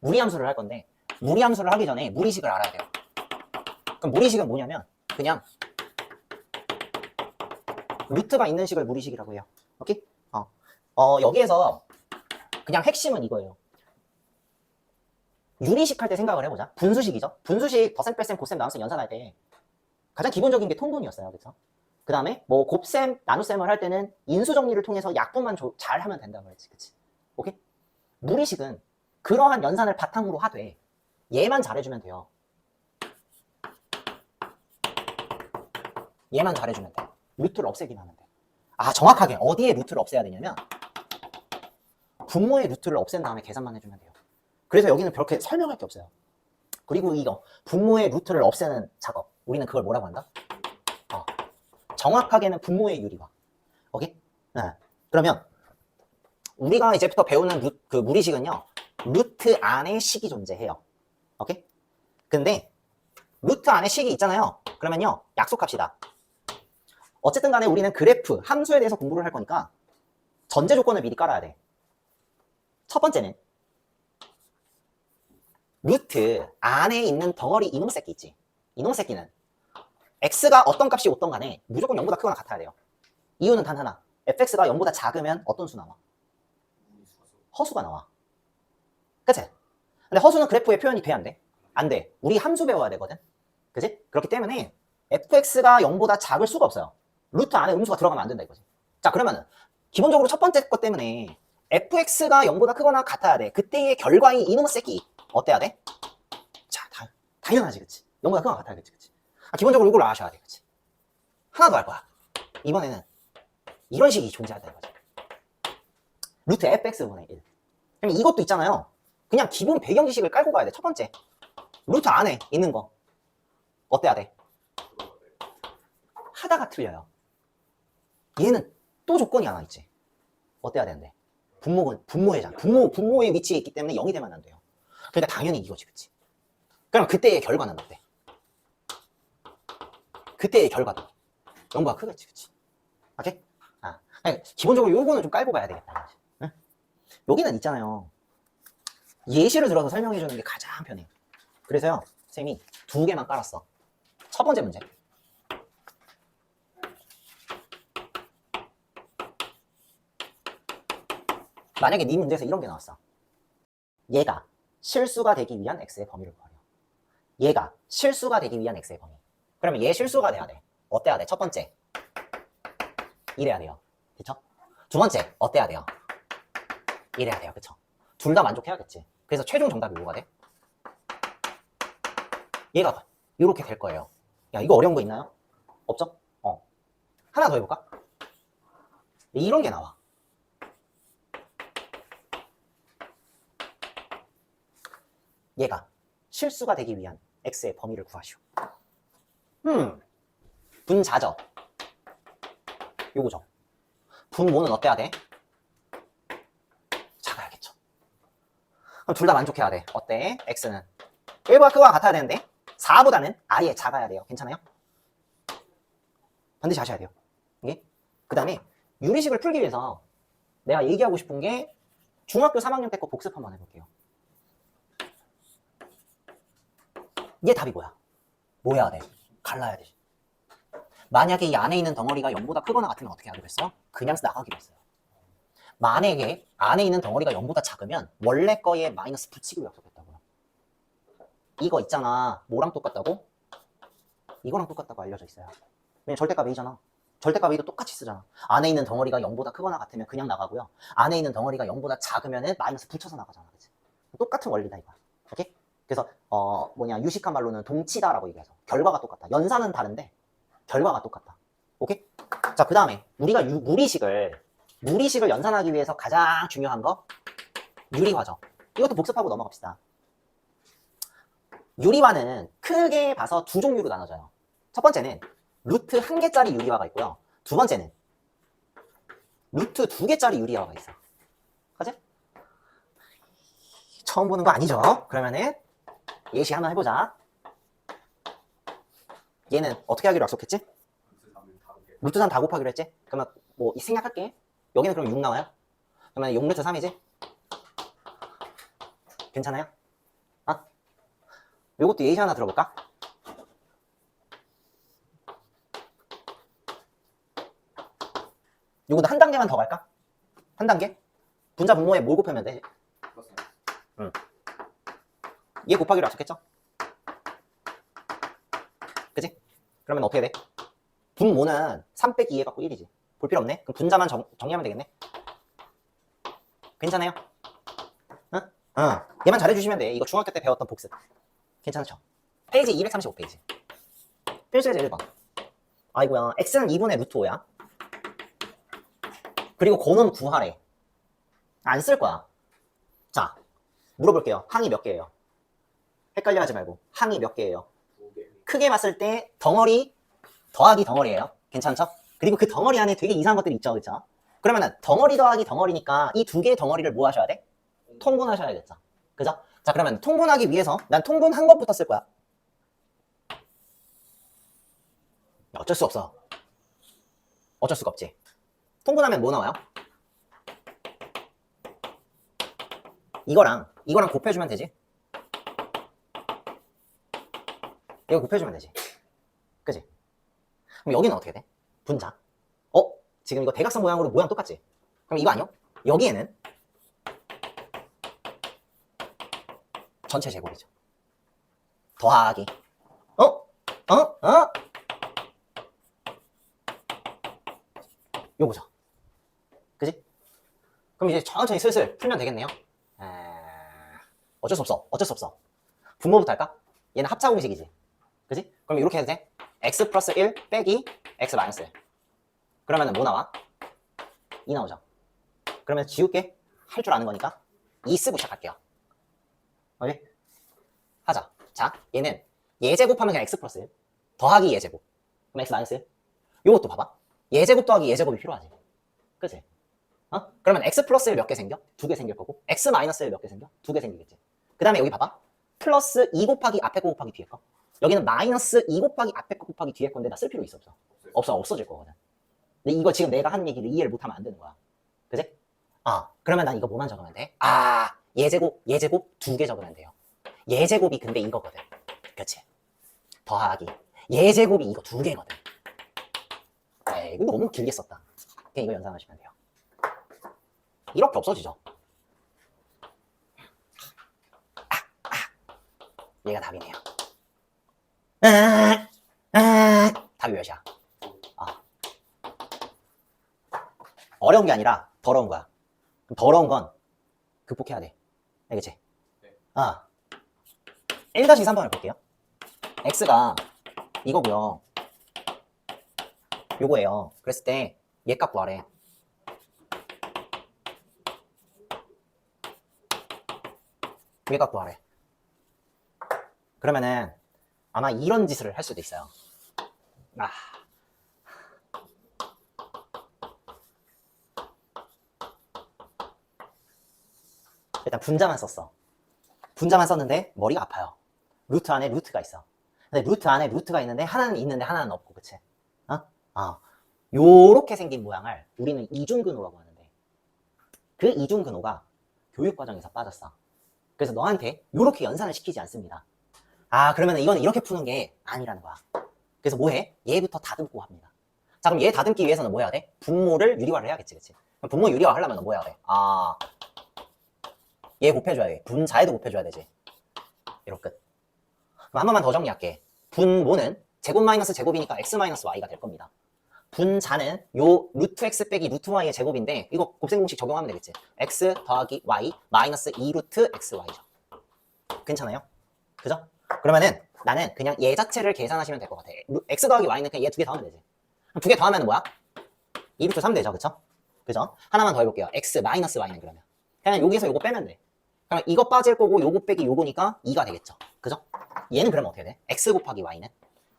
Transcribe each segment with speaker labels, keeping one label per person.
Speaker 1: 무리함수를 할 건데 무리함수를 하기 전에 무리식을 알아야 돼요. 그럼 무리식은 뭐냐면 그냥 루트가 있는 식을 무리식이라고 해요. 오케이? 여기에서 그냥 핵심은 이거예요. 유리식 할 때 생각을 해보자. 분수식이죠. 분수식 더셈, 뺄셈, 곱셈, 나눗셈 연산할 때 가장 기본적인 게 통분이었어요. 그쵸? 그 다음에 뭐 곱셈, 나눗셈을 할 때는 인수 정리를 통해서 약분만 잘 하면 된다고 했지. 그치? 오케이? 무리식은 그러한 연산을 바탕으로 하되 얘만 잘해주면 돼요. 얘만 잘해주면 돼. 루트를 없애기만 하면 돼. 아, 정확하게 어디에 루트를 없애야 되냐면 분모의 루트를 없앤 다음에 계산만 해주면 돼요. 그래서 여기는 그렇게 설명할 게 없어요. 그리고 이거 분모의 루트를 없애는 작업, 우리는 그걸 뭐라고 한다? 정확하게는 분모의 유리화. 오케이? 네. 그러면 우리가 이제부터 배우는 그 무리식은요, 루트 안에 식이 존재해요. 오케이? 근데 루트 안에 식이 있잖아요. 그러면요, 약속합시다. 어쨌든 간에 우리는 그래프, 함수에 대해서 공부를 할 거니까 전제 조건을 미리 깔아야 돼. 첫 번째는 루트 안에 있는 덩어리 이놈 새끼 있지. 이놈 새끼는 x가 어떤 값이 오던 간에 무조건 0보다 크거나 같아야 돼요. 이유는 단 하나. fx가 0보다 작으면 어떤 수 나와? 허수가 나와. 그치? 근데 허수는 그래프에 표현이 돼, 안 돼? 안 돼. 우리 함수 배워야 되거든. 그치? 그렇기 때문에 fx가 0보다 작을 수가 없어요. 루트 안에 음수가 들어가면 안 된다 이거지. 자, 그러면은 기본적으로 첫 번째 것 때문에 fx가 0보다 크거나 같아야 돼. 그때의 결과인 이놈의 새끼 어때야 돼? 자, 당연하지, 그치? 0보다 크거나 같아야겠지, 그치? 기본적으로 이걸 아셔야 돼, 그치? 하나 더 할 거야. 이번에는 이런 식이 존재한다 이거지. 루트 fx분의 1. 그럼 이것도 있잖아요. 그냥 기본 배경 지식을 깔고 가야 돼. 첫 번째, 루트 안에 있는 거 어때야 돼? 하다가 틀려요. 얘는 또 조건이 하나 있지. 어때야 되는데? 분모회잖아. 분모의 위치에 있기 때문에 0이 되면 안 돼요. 그러니까 당연히 이거지, 그치? 그럼 그때의 결과는 어때? 그때의 결과도 0보다 크겠지, 그치? 오케이? 기본적으로 요거는 좀 깔고 가야 되겠다. 응? 여기는 있잖아요. 예시를 들어서 설명해주는 게 가장 편해. 그래서요, 쌤이 2개만 깔았어. 첫 번째 문제. 만약에 네 문제에서 이런 게 나왔어. 얘가 실수가 되기 위한 x의 범위를 구하려. 얘가 실수가 되기 위한 x의 범위. 그러면 얘 실수가 돼야 돼. 어때야 돼? 첫 번째, 이래야 돼요. 그쵸? 두 번째, 어때야 돼요? 이래야 돼요. 그쵸? 둘 다 만족해야겠지. 그래서 최종 정답이 뭐가 돼? 얘가 이렇게 될 거예요. 야, 이거 어려운 거 있나요? 없죠? 하나 더 해볼까? 이런 게 나와. 얘가 실수가 되기 위한 x의 범위를 구하시오. 분자죠. 요거죠. 분모는 어때야 돼? 작아야겠죠. 그럼 둘 다 만족해야 돼. 어때? x는 1보다 크거나 같아야 되는데 4보다는 아예 작아야 돼요. 괜찮아요? 반드시 하셔야 돼요. 이게? 그 다음에 유리식을 풀기 위해서 내가 얘기하고 싶은 게 중학교 3학년 때 거 복습 한번 해볼게요. 얘 답이 뭐야? 뭐 해야 돼? 갈라야 돼. 만약에 이 안에 있는 덩어리가 0보다 크거나 같으면 어떻게 하기로 했어요? 그냥 나가기로 했어요. 만약에 안에 있는 덩어리가 0보다 작으면 원래 거에 마이너스 붙이기로 약속했다고요. 이거 있잖아. 뭐랑 똑같다고? 이거랑 똑같다고 알려져 있어요. 왜냐면 절대값 A잖아. 절대값 A도 똑같이 쓰잖아. 안에 있는 덩어리가 0보다 크거나 같으면 그냥 나가고요. 안에 있는 덩어리가 0보다 작으면 마이너스 붙여서 나가잖아. 그치? 똑같은 원리다 이거야. 오케이? 그래서 유식한 말로는 동치다라고 얘기해서 결과가 똑같다. 연산은 다른데 결과가 똑같다. 오케이? 자, 그 다음에 우리가 무리식을 연산하기 위해서 가장 중요한 거 유리화죠. 이것도 복습하고 넘어갑시다. 유리화는 크게 봐서 두 종류로 나눠져요. 첫 번째는 루트 1개짜리 유리화가 있고요. 두 번째는 루트 2개짜리 유리화가 있어. 그치? 처음 보는 거 아니죠? 그러면은 예시 하나 해보자. 얘는 어떻게 하기로 약속했지? 루트 3 다 곱하기로 했지? 그러면 뭐 생략할게. 여기는 그럼 6 나와요? 그러면 6루트 3이지? 괜찮아요? 요것도 예시 하나 들어볼까? 요것도 한 단계만 더 갈까? 한 단계? 분자 분모에 뭘 곱하면 돼? 응. 얘 곱하기로 약속했죠? 그지? 그러면 어떻게 돼? 분모는 3 빼기 2에 갖고 1이지. 볼 필요 없네. 그럼 분자만 정리하면 되겠네. 괜찮아요? 응? 응. 얘만 잘해주시면 돼. 이거 중학교 때 배웠던 복습. 괜찮죠? 페이지 235페이지. 필수에서 1번. 아이고야. x는 2분의 루트 5야. 그리고 곤은 구하래. 안 쓸 거야. 자, 물어볼게요. 항이 몇 개예요? 헷갈려 하지 말고. 항이 몇 개예요? 크게 봤을 때 덩어리 더하기 덩어리예요. 괜찮죠? 그리고 그 덩어리 안에 되게 이상한 것들이 있죠. 그쵸? 그러면은 덩어리 더하기 덩어리니까 이 두 개의 덩어리를 뭐 하셔야 돼? 통분하셔야겠죠. 그죠? 자, 그러면 통분하기 위해서 난 통분한 것부터 쓸 거야. 어쩔 수 없어. 어쩔 수가 없지. 통분하면 뭐 나와요? 이거랑 곱해주면 되지. 이거 곱해주면 되지. 그지? 그럼 여기는 어떻게 돼? 분자. 지금 이거 대각선 모양으로 모양 똑같지? 그럼 이거 아니요? 여기에는 전체 제곱이죠. 더하기. 요거죠. 그지? 그럼 이제 천천히 슬슬 풀면 되겠네요. 어쩔 수 없어. 분모부터 할까? 얘는 합차 공식이지. 그지? 그럼 이렇게 해도 돼? x 플러스 1 빼기 x 마이너스 1. 그러면 뭐 나와? 2 나오죠. 그러면 지울게. 할 줄 아는 거니까 2 쓰고 시작할게요. 오케이? 하자. 자, 얘는 예제곱하면 그냥 x 플러스 1 더하기 예제곱. 그럼 x 마이너스 1. 요것도 봐봐. 예제곱 더하기 예제곱이 필요하지. 그치? 그러면 x 플러스 1 몇 개 생겨? 2개 생길 거고 x 마이너스 1 몇 개 생겨? 2개 생기겠지. 그 다음에 여기 봐봐. 플러스 2 곱하기 앞에 거 곱하기 뒤에 거. 여기는 마이너스 2 곱하기 앞에 거 곱하기 뒤에 건데 나 쓸 필요 있어 없어? 없어질 거거든. 근데 이거 지금 내가 하는 얘기를 이해를 못하면 안 되는 거야. 그지? 그러면 난 이거 뭐만 적으면 돼? 예제곱 2개 적으면 돼요. 예제곱이 근데 이거거든. 그치? 더하기 예제곱이 이거 2개거든. 이거 너무 길게 썼다. 그냥 이거 연상하시면 돼요. 이렇게 없어지죠. 얘가 답이네요. 답이 몇이야? 어려운 게 아니라 더러운 거야. 그럼 더러운 건 극복해야 돼. 알겠지? 네. 1-3번을 볼게요. x가 이거고요. 요거예요. 그랬을 때 얘 값 구하래. 얘 값 구하래. 그러면은 아마 이런 짓을 할 수도 있어요. 일단 분자만 썼어. 분자만 썼는데 머리가 아파요. 루트 안에 루트가 있어. 근데 루트 안에 루트가 있는데 하나는 있는데 하나는 없고, 그치? 요렇게 생긴 모양을 우리는 이중근호라고 하는데 그 이중근호가 교육과정에서 빠졌어. 그래서 너한테 요렇게 연산을 시키지 않습니다. 그러면 이거는 이렇게 푸는 게 아니라는 거야. 그래서 뭐해? 얘부터 다듬고 합니다. 자, 그럼 얘 다듬기 위해서는 뭐 해야 돼? 분모를 유리화를 해야겠지, 그치? 그럼 분모 유리화 하려면 뭐 해야 돼? 얘 곱해줘야 돼. 분자에도 곱해줘야 되지. 이렇게 끝. 그럼 한 번만 더 정리할게. 분모는 제곱 마이너스 제곱이니까 x 마이너스 y가 될 겁니다. 분자는 요 루트 x 빼기 루트 y의 제곱인데 이거 곱셈 공식 적용하면 되겠지. x 더하기 y 마이너스 2 루트 xy죠. 괜찮아요? 그죠? 그러면은 나는 그냥 얘 자체를 계산하시면 될 것 같아. x 더하기 y는 그냥 얘 2개 더하면 되지. 그럼 2개 더하면 뭐야? 2 루트 3 되죠. 그쵸? 그죠? 하나만 더 해볼게요. x 마이너스 y는 그러면 그냥 여기서 요거 빼면 돼. 그러면 이거 빠질 거고 요거 빼기 요거니까 2가 되겠죠. 그죠? 얘는 그러면 어떻게 돼? x 곱하기 y는?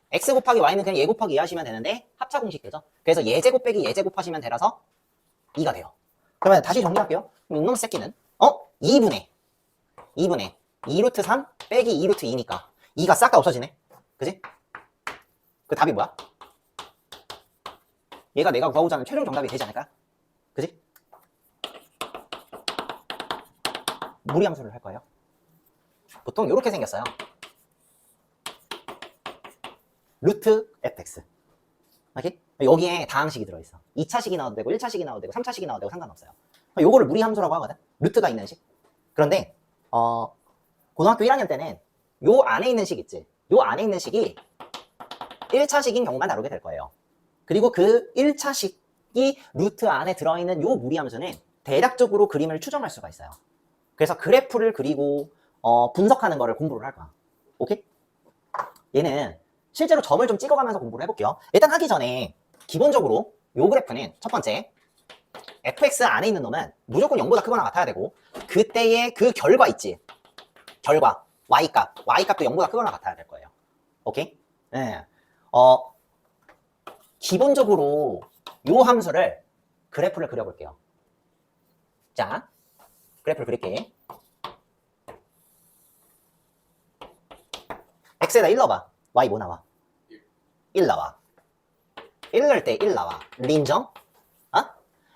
Speaker 1: x 곱하기 y는 그냥 얘 곱하기 2 하시면 되는데 합차 공식 되죠? 그래서 예제곱 빼기 예제곱 하시면 되라서 2가 돼요. 그러면 다시 정리할게요. 그럼 이놈 새끼는 2분의 2 루트 3 빼기 2 루트 2니까 2가 싹 다 없어지네. 그지? 그 답이 뭐야? 얘가 내가 구하고자 하는 최종 정답이 되지 않을까? 그지? 무리함수를 할 거예요. 보통 이렇게 생겼어요. 루트 fx. 오케이? 여기에 다항식이 들어있어. 2차식이 나와도 되고 1차식이 나와도 되고 3차식이 나와도 되고 상관없어요. 요거를 무리함수라고 하거든. 루트가 있는 식. 그런데 고등학교 1학년 때는 요 안에 있는 식 있지. 요 안에 있는 식이 1차식인 경우만 다루게 될 거예요. 그리고 그 1차식이 루트 안에 들어있는 요 무리함수는 대략적으로 그림을 추정할 수가 있어요. 그래서 그래프를 그리고 분석하는 거를 공부를 할 거야. 오케이? 얘는 실제로 점을 좀 찍어가면서 공부를 해볼게요. 일단 하기 전에 기본적으로 요 그래프는 첫 번째 fx 안에 있는 놈은 무조건 0보다 크거나 같아야 되고 그때의 그 결과 있지. 결과 y값도 0보다 크거나 같아야 될 거예요. 오케이? 네. 기본적으로 요 함수를 그래프를 그려볼게요. 자, 그래프를 그릴게. x에다 1 넣어봐. y 뭐 나와? 1 나와. 1 넣을 때 1 나와. 인정?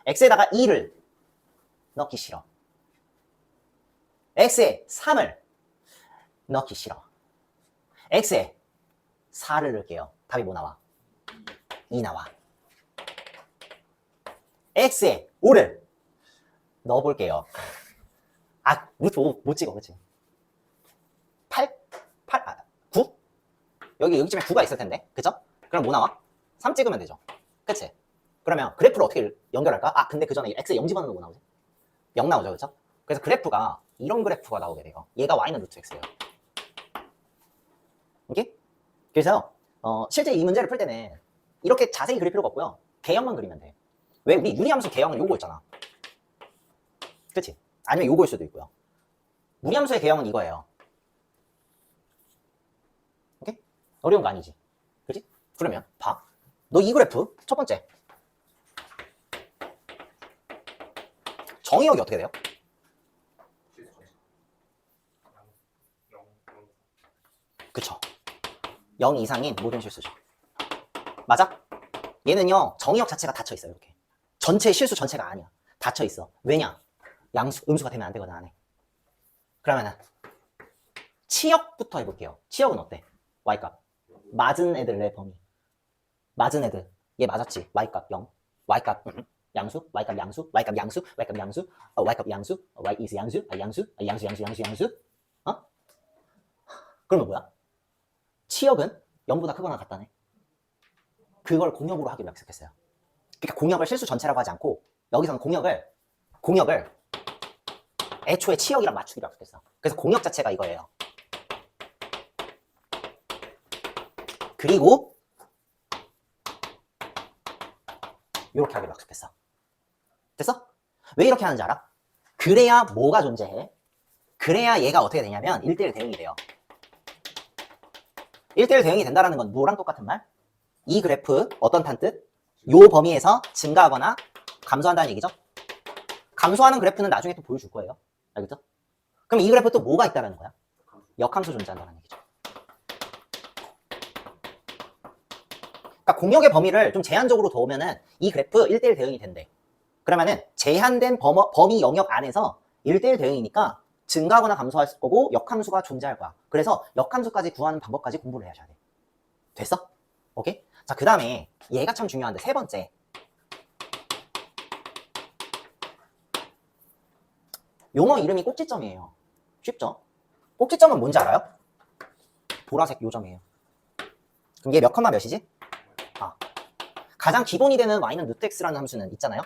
Speaker 1: x에다가 2를 넣기 싫어. x에 3을 넣기 싫어. x에 4를 넣을게요. 답이 뭐 나와? 2 나와. x에 5를 넣어볼게요. 루트 5 못 찍어, 그치? 9? 여기쯤에 9가 있을 텐데, 그쵸? 그럼 뭐 나와? 3 찍으면 되죠. 그치? 그러면 그래프를 어떻게 연결할까? 근데 그 전에 x에 0 집어넣는 거 뭐 나오지? 0 나오죠, 그쵸? 그래서 그래프가 이런 그래프가 나오게 돼요. 얘가 y는 루트 x예요. 오케이? 그래서 실제 이 문제를 풀 때는 이렇게 자세히 그릴 필요가 없고요. 개형만 그리면 돼. 왜? 우리 유리함수 개형은 요거 있잖아. 그치? 아니면 요거일 수도 있고요. 무리함수의 개형은 이거예요. 오케이? 어려운 거 아니지? 그치? 그러면 봐. 너 이 그래프 첫 번째 정의역이 어떻게 돼요? 그쵸? 0 이상인 모든 실수죠. 맞아? 얘는요 정의역 자체가 닫혀있어요. 이렇게 전체 실수 전체가 아니야. 닫혀있어. 왜냐? 음수가 되면 안 되거든 안에. 그러면은 치역부터 해볼게요. 치역은 어때? y값 맞은 애들의 범위. 맞은 애들 얘 맞았지? y값 0 y값 양수 y값 양수 y값 양수 y값 양수 y값 양수 y is 양수 양수 그러면 뭐야? 치역은 0보다 크거나 같다네. 그걸 공역으로 하기로 약속했어요. 그러니까 공역을 실수 전체라고 하지 않고 여기서는 공역을 애초에 치역이랑 맞추기로 약속했어. 그래서 공역 자체가 이거예요. 그리고 이렇게 하기로 약속했어. 됐어? 왜 이렇게 하는지 알아? 그래야 뭐가 존재해? 그래야 얘가 어떻게 되냐면 1대1 대응이 돼요. 1대1 대응이 된다는 건 뭐랑 똑같은 말? 이 그래프 어떤 탄 뜻? 요 범위에서 증가하거나 감소한다는 얘기죠. 감소하는 그래프는 나중에 또 보여줄 거예요. 알겠죠? 그럼 이 그래프 또 뭐가 있다는 거야? 역함수 존재한다는 얘기죠. 그러니까 공역의 범위를 좀 제한적으로 둬오면은 이 그래프 1대1 대응이 된대. 그러면은 제한된 범위 영역 안에서 1대1 대응이니까 증가하거나 감소할 거고 역함수가 존재할 거야. 그래서 역함수까지 구하는 방법까지 공부를 해야 돼. 됐어? 오케이? 자, 그 다음에 얘가 참 중요한데 세 번째. 용어 이름이 꼭지점이에요. 쉽죠? 꼭지점은 뭔지 알아요? 보라색 요점이에요. 그럼 얘 몇 컴마 몇이지? 가장 기본이 되는 y는 루트 x라는 함수는 있잖아요.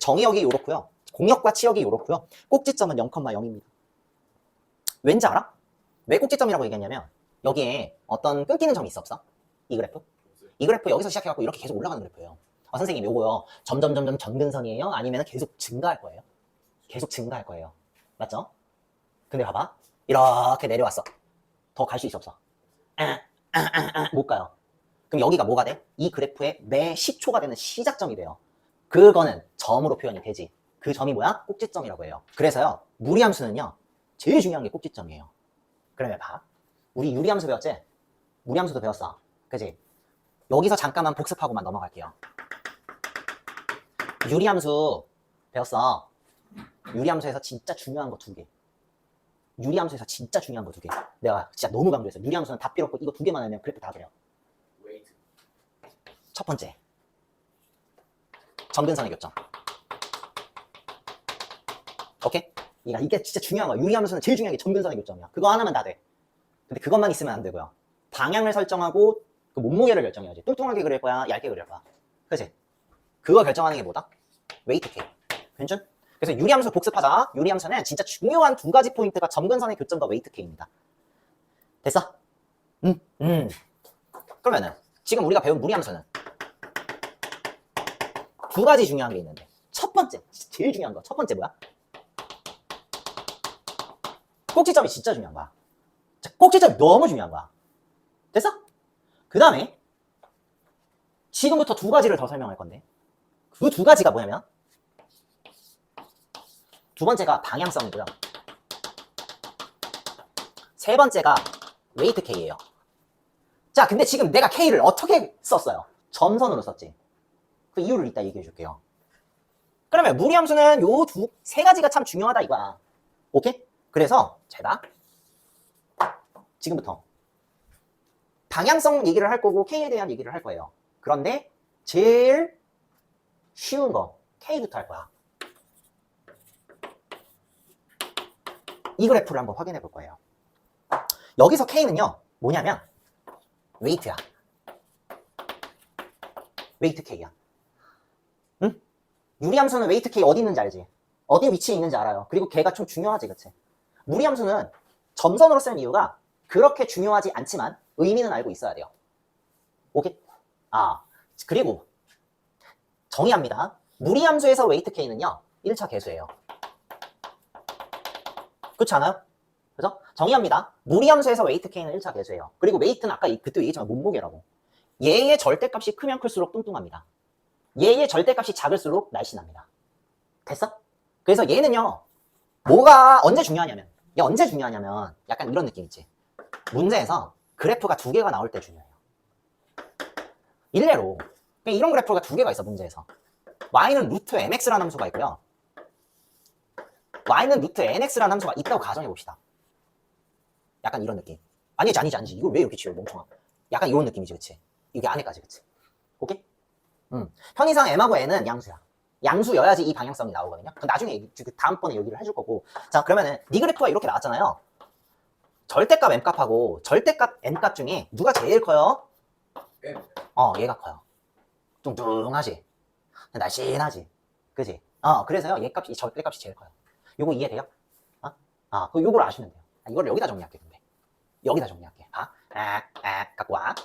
Speaker 1: 정의역이 요렇고요. 공역과 치역이 요렇고요. 꼭지점은 0,0입니다. 왠지 알아? 왜 꼭지점이라고 얘기했냐면 여기에 어떤 끊기는 점이 있어 없어? 이 그래프? 이 그래프 여기서 시작해갖고 이렇게 계속 올라가는 그래프예요. 선생님 요거요 점점 정근선이에요? 아니면 계속 증가할 거예요? 계속 증가할 거예요. 맞죠? 근데 봐봐 이렇게 내려왔어. 더 갈 수 있어 없어? 못 가요. 그럼 여기가 뭐가 돼? 이 그래프의 매 시초가 되는 시작점이 돼요. 그거는 점으로 표현이 되지. 그 점이 뭐야? 꼭지점이라고 해요. 그래서요 무리함수는요 제일 중요한 게 꼭지점이에요. 그러면 봐. 우리 유리함수 배웠지? 무리함수도 배웠어. 그치? 여기서 잠깐만 복습하고만 넘어갈게요. 유리함수 배웠어. 유리함수에서 진짜 중요한 거 2개. 유리함수에서 진짜 중요한 거 두 개. 내가 진짜 너무 강조했어. 유리함수는 다 필요 없고 이거 두 개만 하면 그래프 다 그래요.
Speaker 2: 웨이트.
Speaker 1: 첫 번째, 점근선의 교점. 오케이? 이게 진짜 중요한 거야. 유리함수는 제일 중요한 게 점근선의 교점이야. 그거 하나만 다 돼. 근데 그것만 있으면 안 되고요. 방향을 설정하고 그 몸무게를 결정해야지. 뚱뚱하게 그릴 거야, 얇게 그릴 거야. 그치? 그거 결정하는 게 뭐다? 웨이트 K. 괜찮? 그래서 유리함수 복습하자. 유리함수는 진짜 중요한 두 가지 포인트가 점근선의 교점과 웨이트 K입니다. 됐어? 그러면은 지금 우리가 배운 무리함수는 두 가지 중요한 게 있는데 첫 번째, 제일 중요한 거 첫 번째 뭐야? 꼭지점이 진짜 중요한 거야. 꼭지점이 너무 중요한 거야. 됐어? 그 다음에 지금부터 두 가지를 더 설명할 건데 그 두 가지가 뭐냐면 두 번째가 방향성이고요. 세 번째가 웨이트 K예요. 자, 근데 지금 내가 K를 어떻게 썼어요? 점선으로 썼지. 그 이유를 이따 얘기해 줄게요. 그러면 무리함수는 요 세 가지가 참 중요하다 이거야. 오케이? 그래서 제가 지금부터 방향성 얘기를 할 거고 K에 대한 얘기를 할 거예요. 그런데 제일 쉬운 거 K부터 할 거야. 이 그래프를 한번 확인해 볼 거예요. 여기서 K는요 뭐냐면 웨이트야. 웨이트 K야. 응? 유리함수는 웨이트 K 어디 있는지 알지? 어디 위치에 있는지 알아요. 그리고 걔가 좀 중요하지, 그치? 무리함수는 점선으로 쓰는 이유가 그렇게 중요하지 않지만 의미는 알고 있어야 돼요. 오케이? 아, 그리고 정의합니다. 무리함수에서 웨이트 K는요 1차 계수예요. 그렇지 않아요? 그죠? 정의합니다. 무리함수에서 웨이트 K는 1차 계수예요. 그리고 웨이트는 아까 그때 얘기했지만 몸무게라고. 얘의 절대값이 크면 클수록 뚱뚱합니다. 얘의 절대값이 작을수록 날씬합니다. 됐어? 그래서 얘는요 뭐가 언제 중요하냐면 얘 언제 중요하냐면 약간 이런 느낌 있지. 문제에서 그래프가 두 개가 나올 때 중요해요. 일례로 이런 그래프가 두 개가 있어. 문제에서 y는 루트 mx라는 함수가 있고요, y는 루트 nx라는 함수가 있다고 가정해 봅시다. 약간 이런 느낌. 아니지. 이걸 왜 이렇게 치워, 멍청아. 약간 이런 느낌이지, 그치? 이게 안에까지, 그치? 오케이? 편의상 m하고 n은 양수야. 양수여야지 이 방향성이 나오거든요. 나중에 그 다음번에 얘기를 해줄 거고. 자, 그러면은 네 그래프가 이렇게 나왔잖아요. 절대값 m값하고 절대값 n값 중에 누가 제일 커요?
Speaker 2: M.
Speaker 1: 얘가 커요. 뚱뚱하지? 날씬하지? 그지? 그래서요, 얘 값이, 절대값이 제일 커요. 요거 이해돼요? 그 요걸 아시면 돼요. 이걸 여기다 정리할게, 근데. 여기다 정리할게. 갖고 와.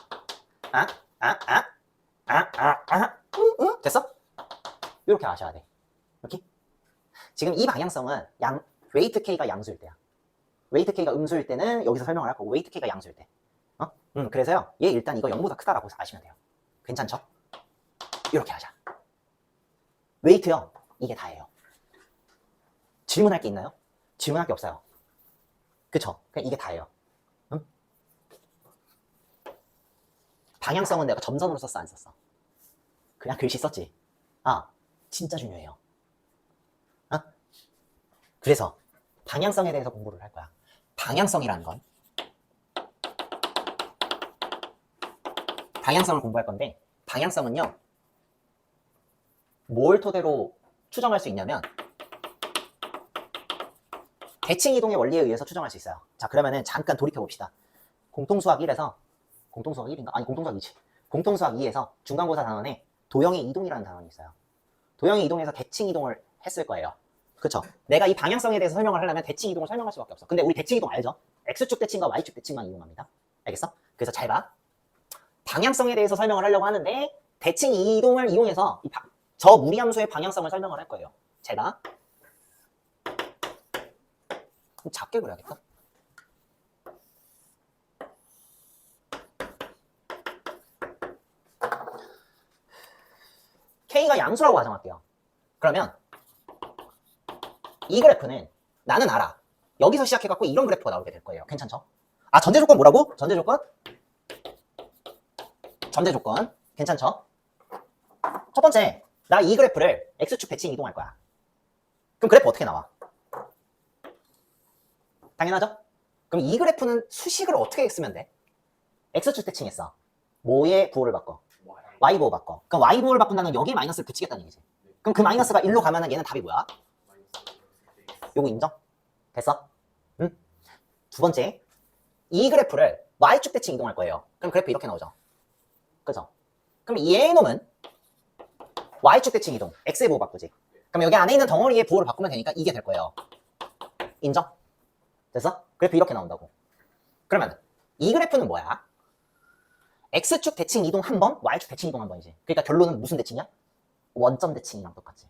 Speaker 1: 됐어? 이렇게 아셔야 돼. 이렇게? 지금 이 방향성은 웨이트 K가 양수일 때야. 웨이트 K가 음수일 때는 여기서 설명을 할 거고, 웨이트 K가 양수일 때. 그래서요, 얘 일단 이거 0보다 크다라고 아시면 돼요. 괜찮죠? 이렇게 하자. 웨이트요, 이게 다예요. 질문할 게 있나요? 질문할 게 없어요. 그쵸? 그냥 이게 다예요. 응? 방향성은 내가 점선으로 썼어, 안 썼어? 그냥 글씨 썼지? 진짜 중요해요. 그래서 방향성에 대해서 공부를 할 거야. 방향성이라는 건 방향성을 공부할 건데, 방향성은요 뭘 토대로 추정할 수 있냐면 대칭 이동의 원리에 의해서 추정할 수 있어요. 자, 그러면은 잠깐 돌이켜 봅시다. 공통수학 1에서 공통수학 1인가? 아니, 공통수학 2지. 공통수학 2에서 중간고사 단원에 도형의 이동이라는 단원이 있어요. 도형의 이동에서 대칭 이동을 했을 거예요. 그쵸? 내가 이 방향성에 대해서 설명을 하려면 대칭 이동을 설명할 수밖에 없어. 근데 우리 대칭 이동 알죠? X축 대칭과 Y축 대칭만 이용합니다. 알겠어? 그래서 잘 봐. 방향성에 대해서 설명을 하려고 하는데 대칭 이동을 이용해서 저 무리함수의 방향성을 설명을 할 거예요. 잘 봐. 좀 작게 그려야겠다. K가 양수라고 가정할게요. 그러면 이 그래프는 나는 알아. 여기서 시작해갖고 이런 그래프가 나오게 될 거예요. 괜찮죠? 전제 조건 뭐라고? 전제 조건? 전제 조건. 괜찮죠? 첫 번째, 나 이 그래프를 X축 대칭 이동할 거야. 그럼 그래프 어떻게 나와? 당연하죠? 그럼 이 그래프는 수식을 어떻게 쓰면 돼? x축 대칭했어. 뭐에 부호를 바꿔? y 부호 바꿔. 그럼 y 부호를 바꾼다는 건 여기에 마이너스를 붙이겠다는 얘기지. 그럼 그 마이너스가 1로 가면은 얘는 답이 뭐야? 요거 인정? 됐어? 응? 두 번째, 이 그래프를 y축 대칭 이동할 거예요. 그럼 그래프 이렇게 나오죠. 그죠? 그럼 얘 놈은 y축 대칭 이동, x의 부호 바꾸지. 그럼 여기 안에 있는 덩어리의 부호를 바꾸면 되니까 이게 될 거예요. 인정? 됐어? 그래프 이렇게 나온다고. 그러면 이 그래프는 뭐야? x축 대칭 이동 한 번, y축 대칭 이동 한 번이지. 그러니까 결론은 무슨 대칭이야? 원점 대칭이랑 똑같지.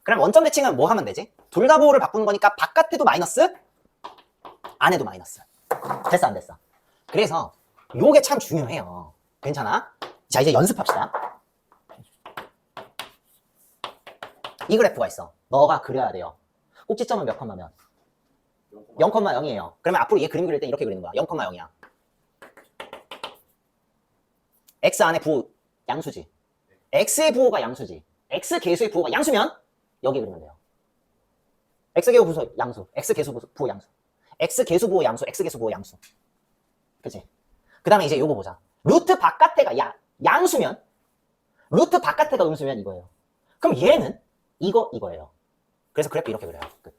Speaker 1: 그럼 원점 대칭은 뭐 하면 되지? 둘 다 부호를 바꾸는 거니까 바깥에도 마이너스, 안에도 마이너스. 됐어 안 됐어? 그래서 요게 참 중요해요. 괜찮아? 자 이제 연습합시다. 이 그래프가 있어. 너가 그려야 돼요. 꼭지점은 몇 컴마면? 0,0이에요. 그러면 앞으로 얘 그림 그릴 때 이렇게 그리는 거야. 0,0이야. x 안에 부호 양수지. x의 부호가 양수지. x 계수의 부호가 양수면 여기 그리면 돼요. x 계수 부호 양수, x 계수 부호 양수, x 계수 부호 양수, x 계수 부호 양수. 그치? 그 다음에 이제 요거 보자. 루트 바깥에가 양수면, 루트 바깥에가 음수면 이거예요. 그럼 얘는 이거예요. 그래서 그래프 이렇게 그려요. 끝.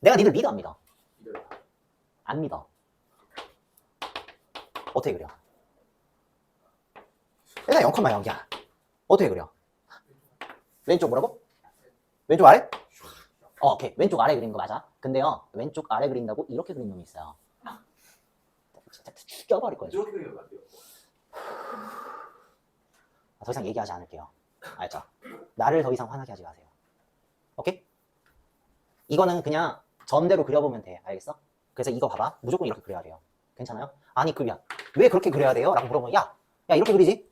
Speaker 1: 내가 니들 믿어 안 믿어? 안 믿어. 어떻게 그려? 일단 0,0이야. 어떻게 그려? 왼쪽 뭐라고? 왼쪽 아래? 오케이. 왼쪽 아래 그린 거 맞아. 근데요, 왼쪽 아래 그린다고 이렇게 그린 놈이 있어요. 진짜 죽여버릴 거예요.
Speaker 2: 이렇게 그리면 안 돼요.
Speaker 1: 더 이상 얘기하지 않을게요. 알죠? 나를 더 이상 화나게 하지 마세요. 오케이? 이거는 그냥 전대로 그려보면 돼. 알겠어? 그래서 이거 봐봐. 무조건 이렇게 그려야 돼요. 괜찮아요? 아니 그냥 왜 그렇게 그려야 돼요? 라고 물어보면 야 이렇게 그리지?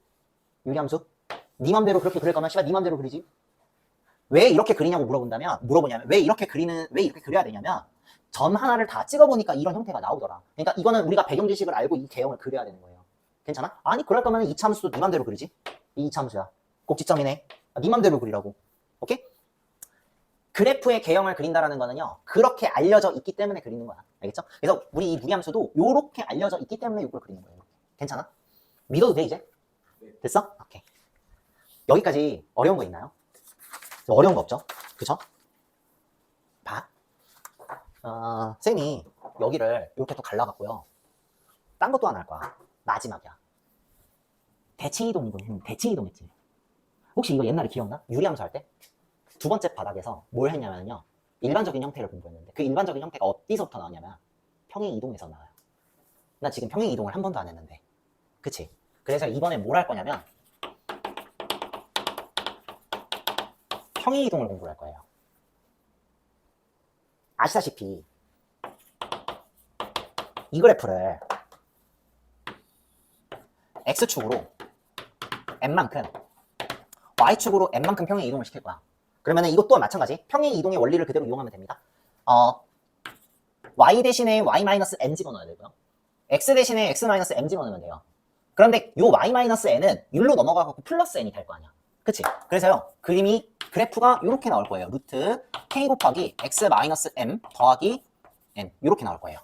Speaker 1: 유리함수? 네 맘대로 그렇게 그릴 거면 씨발 네 맘대로 그리지? 왜 이렇게 그리냐고 물어보냐면 왜 이렇게 그려야 되냐면 점 하나를 다 찍어보니까 이런 형태가 나오더라. 그러니까 이거는 우리가 배경 지식을 알고 이 개형을 그려야 되는 거예요. 괜찮아? 아니 그럴 거면 이차함수도 네 맘대로 그리지? 이 이차함수야. 꼭지점이네. 네 맘대로 그리라고. 오케이? 그래프의 개형을 그린다라는 거는요, 그렇게 알려져 있기 때문에 그리는 거야. 알겠죠? 그래서 우리 이 무리함수도 요렇게 알려져 있기 때문에 이걸 그리는 거예요. 이렇게. 괜찮아? 믿어도 돼, 이제? 됐어? 오케이. 여기까지 어려운 거 있나요? 어려운 거 없죠? 그쵸? 봐. 쌤이 여기를 이렇게 또 갈라갔고요. 딴 것도 하나 할 거야. 마지막이야. 대칭이동 했지. 혹시 이거 옛날에 기억나? 유리함수 할 때? 두 번째 바닥에서 뭘 했냐면요. 일반적인 형태를 공부했는데 그 일반적인 형태가 어디서부터 나왔냐면 평행 이동에서 나와요. 나 지금 평행 이동을 한 번도 안 했는데. 그치? 그래서 이번에 뭘 할 거냐면 평행 이동을 공부를 할 거예요. 아시다시피 이 그래프를 x축으로 n만큼 y축으로 n만큼 평행 이동을 시킬 거야. 그러면 이것 또한 마찬가지. 평행 이동의 원리를 그대로 이용하면 됩니다. y 대신에 y-n 집어넣어야 되고요. x 대신에 x-m 집어넣으면 돼요. 그런데 요 y-n은 1로 넘어가고 플러스 n이 될 거 아니야. 그치? 그래서요, 그래프가 이렇게 나올 거예요. 루트 k 곱하기 x-m 더하기 n. 이렇게 나올 거예요.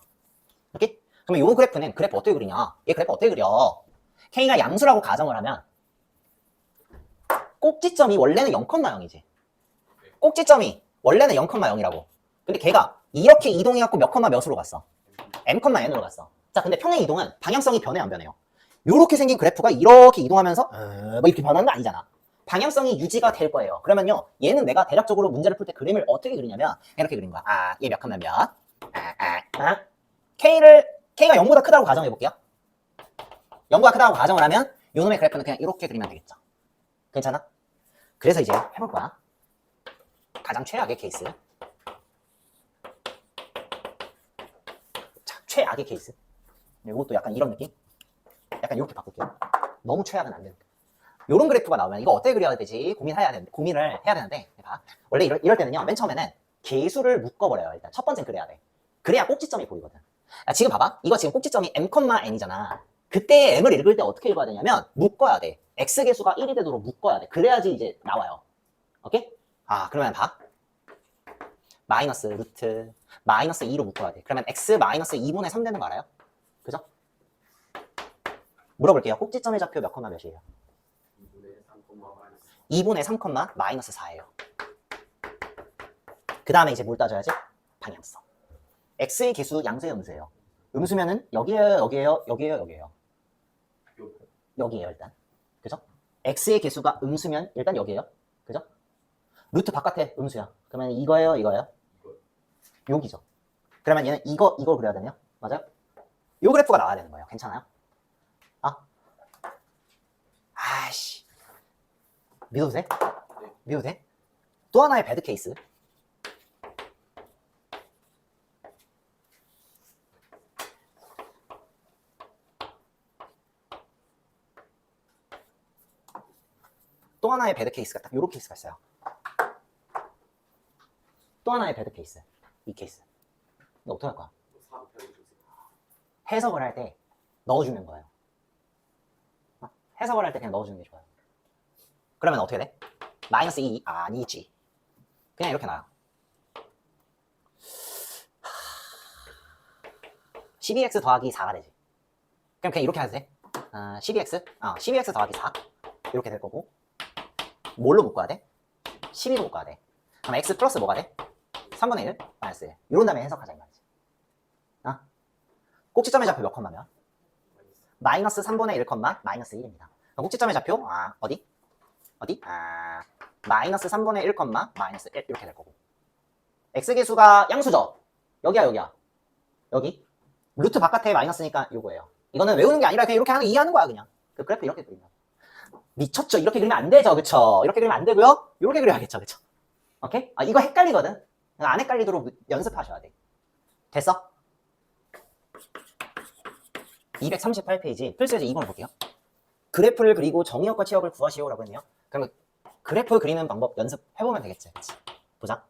Speaker 1: 오케이? 그러면 요 그래프는 그래프 어떻게 그리냐? 얘 그래프 어떻게 그려? k가 양수라고 가정을 하면 꼭지점이 원래는 0,0이지. 꼭지점이 원래는 0,0이라고. 근데 걔가 이렇게 이동해갖고 몇 컴마 몇으로 갔어? m,n으로 갔어. 자, 근데 평행 이동은 방향성이 변해 안 변해요? 요렇게 생긴 그래프가 이렇게 이동하면서 뭐 이렇게 변하는 거 아니잖아. 방향성이 유지가 될 거예요. 그러면요, 얘는 내가 대략적으로 문제를 풀 때 그림을 어떻게 그리냐면 이렇게 그린 거야. 얘 몇 컴마 몇? K가 0보다 크다고 가정해 볼게요. 0보다 크다고 가정을 하면 요 놈의 그래프는 그냥 이렇게 그리면 되겠죠. 괜찮아? 그래서 이제 해볼 거야. 가장 최악의 케이스. 자, 최악의 케이스. 이것도 약간 이런 느낌? 약간 이렇게 바꿀게요. 너무 최악은 안 되는데. 요런 그래프가 나오면 이거 어떻게 그려야 되지? 고민을 해야 되는데, 봐. 원래 이럴 때는요, 맨 처음에는 개수를 묶어버려요. 일단 첫 번째는 그래야 돼. 그래야 꼭지점이 보이거든. 지금 봐봐. 이거 지금 꼭지점이 m,n이잖아. 그때 m을 읽을 때 어떻게 읽어야 되냐면 묶어야 돼. x개수가 1이 되도록 묶어야 돼. 그래야지 이제 나와요. 오케이? 그러면 봐. 마이너스 루트 마이너스 2로 묶어야 돼. 그러면 x 마이너스 2분의 3 되는 거 알아요? 그죠? 물어볼게요. 꼭지점의 좌표 몇 컴마 몇이에요? 2분의 3 컴마 마이너스 4예요. 그 다음에 이제 뭘 따져야지? 방향성. x의 개수 양수예요, 음수예요? 음수면은 여기에요, 여기에요, 여기에요, 여기에요. 여기에요, 일단. 그죠? x의 개수가 음수면 일단 여기에요. 그죠? 루트 바깥에 음수야. 그러면 이거예요, 이거예요? 여기죠. 그러면 얘는 이걸 그려야 되네요. 맞아요? 요 그래프가 나와야 되는 거예요. 괜찮아요? 아이씨. 믿어도 돼? 믿어도 돼? 또 하나의 배드 케이스. 또 하나의 배드 케이스가 딱 요런 케이스가 있어요. 또 하나의 배드 케이스. 이 케이스. 너 어떻게 할 거야? 해석을 할 때 넣어주는 거예요. 해석을 할 때 그냥 넣어주는 게 좋아요. 그러면 어떻게 돼? 마이너스 2 아니지. 그냥 이렇게 나와요. 12x 더하기 4가 되지. 그럼 그냥 이렇게 해도 돼. 12x 더하기 4 이렇게 될 거고, 뭘로 묶어야 돼? 12로 묶어야 돼. 그럼 x 플러스 뭐가 돼? 3분의 1 마이너스 1. 이런 다음에 해석하자 이 말이지. 꼭지점의 좌표 몇 컴마면? 마이너스 3분의 1 컴마 마이너스 1입니다. 꼭지점의 좌표 어디? 마이너스 3분의 1 컴마 마이너스 1 이렇게 될 거고, x계수가 양수죠? 여기야. 여기 루트 바깥에 마이너스니까 요거예요. 이거는 외우는 게 아니라 그냥 이렇게 하는 이해하는 거야. 그냥 그 그래프 이렇게 그리면 미쳤죠? 이렇게 그리면 안 되죠, 그쵸? 이렇게 그리면 안 되고요. 이렇게 그려야겠죠, 그쵸? 오케이? 이거 헷갈리거든. 안 헷갈리도록 연습하셔야 돼. 됐어? 238페이지 필수예제 2번 볼게요. 그래프를 그리고 정의역과 치역을 구하시오라고 했네요. 그러면 그래프 그리는 방법 연습해보면 되겠지. 그치? 보자.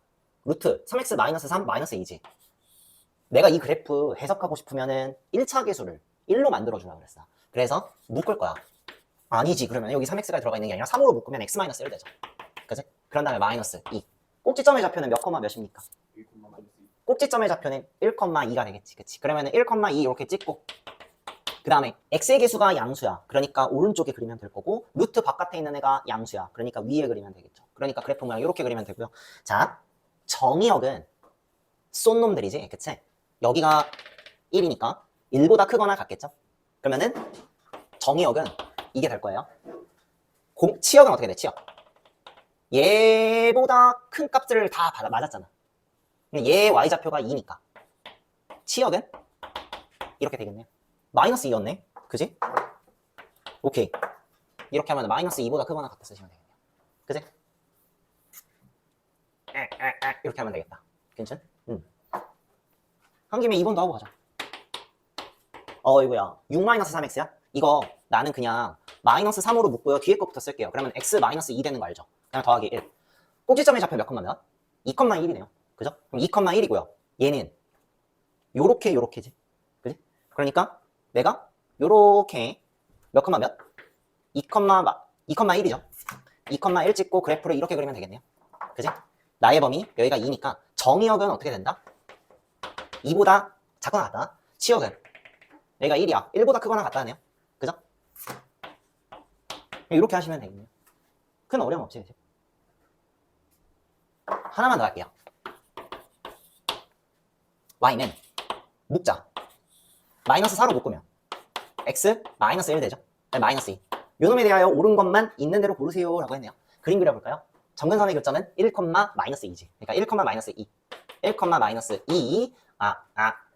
Speaker 1: 루트 3x 마이너스 3 마이너스 2지. 내가 이 그래프 해석하고 싶으면은 1차 계수를 1로 만들어주라고 그랬어. 그래서 묶을 거야. 아니지. 그러면 여기 3x가 들어가 있는 게 아니라 3으로 묶으면 x 마이너스 1 되죠. 그치? 그런 다음에 마이너스 2. 꼭지점의 좌표는 몇 컴마 몇입니까?
Speaker 2: 1,
Speaker 1: 꼭지점의 좌표는 1,2가 되겠지. 그치? 그러면은 1,2 이렇게 찍고, 그 다음에 x의 개수가 양수야. 그러니까 오른쪽에 그리면 될 거고, 루트 바깥에 있는 애가 양수야. 그러니까 위에 그리면 되겠죠. 그러니까 그래프 모양 이렇게 그리면 되고요. 자, 정의역은 쏜 놈들이지. 그치? 여기가 1이니까 1보다 크거나 같겠죠? 그러면은 정의역은 이게 될 거예요. 치역은 어떻게 돼? 치역. 얘보다 큰 값들을 다 맞았잖아. 얘의 y좌표가 2니까 치역은 이렇게 되겠네요. 마이너스 2였네. 그지? 오케이. 이렇게 하면 마이너스 2보다 크거나 같다 쓰시면 되겠네요. 그지? 이렇게 하면 되겠다. 괜찮? 한 김에 2번 더 하고 가자. 이거야. 6-3x야? 이거 나는 그냥 마이너스 3으로 묶고요. 뒤에 거부터 쓸게요. 그러면 x 마이너스 2 되는 거 알죠? 그냥 더하기 1. 꼭지점의 좌표 몇 컴마면? 2,1이네요. 그죠? 그럼 2,1이고요. 얘는 요렇게지. 그지? 그러니까 내가 요렇게 몇 컴마 몇? 2,1이죠. 2,1 찍고 그래프를 이렇게 그리면 되겠네요. 그지? 나의 범위 여기가 2니까 정의역은 어떻게 된다? 2보다 작거나 같다. 치역은 여기가 1이야. 1보다 크거나 같다네요. 그죠? 이렇게 하시면 되겠네요. 큰 어려움 없지. 그치? 하나만 더 할게요. y는 묶자. 마이너스 4로 묶으면 x 마이너스 1 되죠. 마이너스 2. 요놈에 대하여 옳은 것만 있는 대로 고르세요 라고 했네요. 그림 그려볼까요? 점근선의 교점은 1, 마이너스 2지. 그러니까 1, 마이너스 2. 1, 마이너스 2.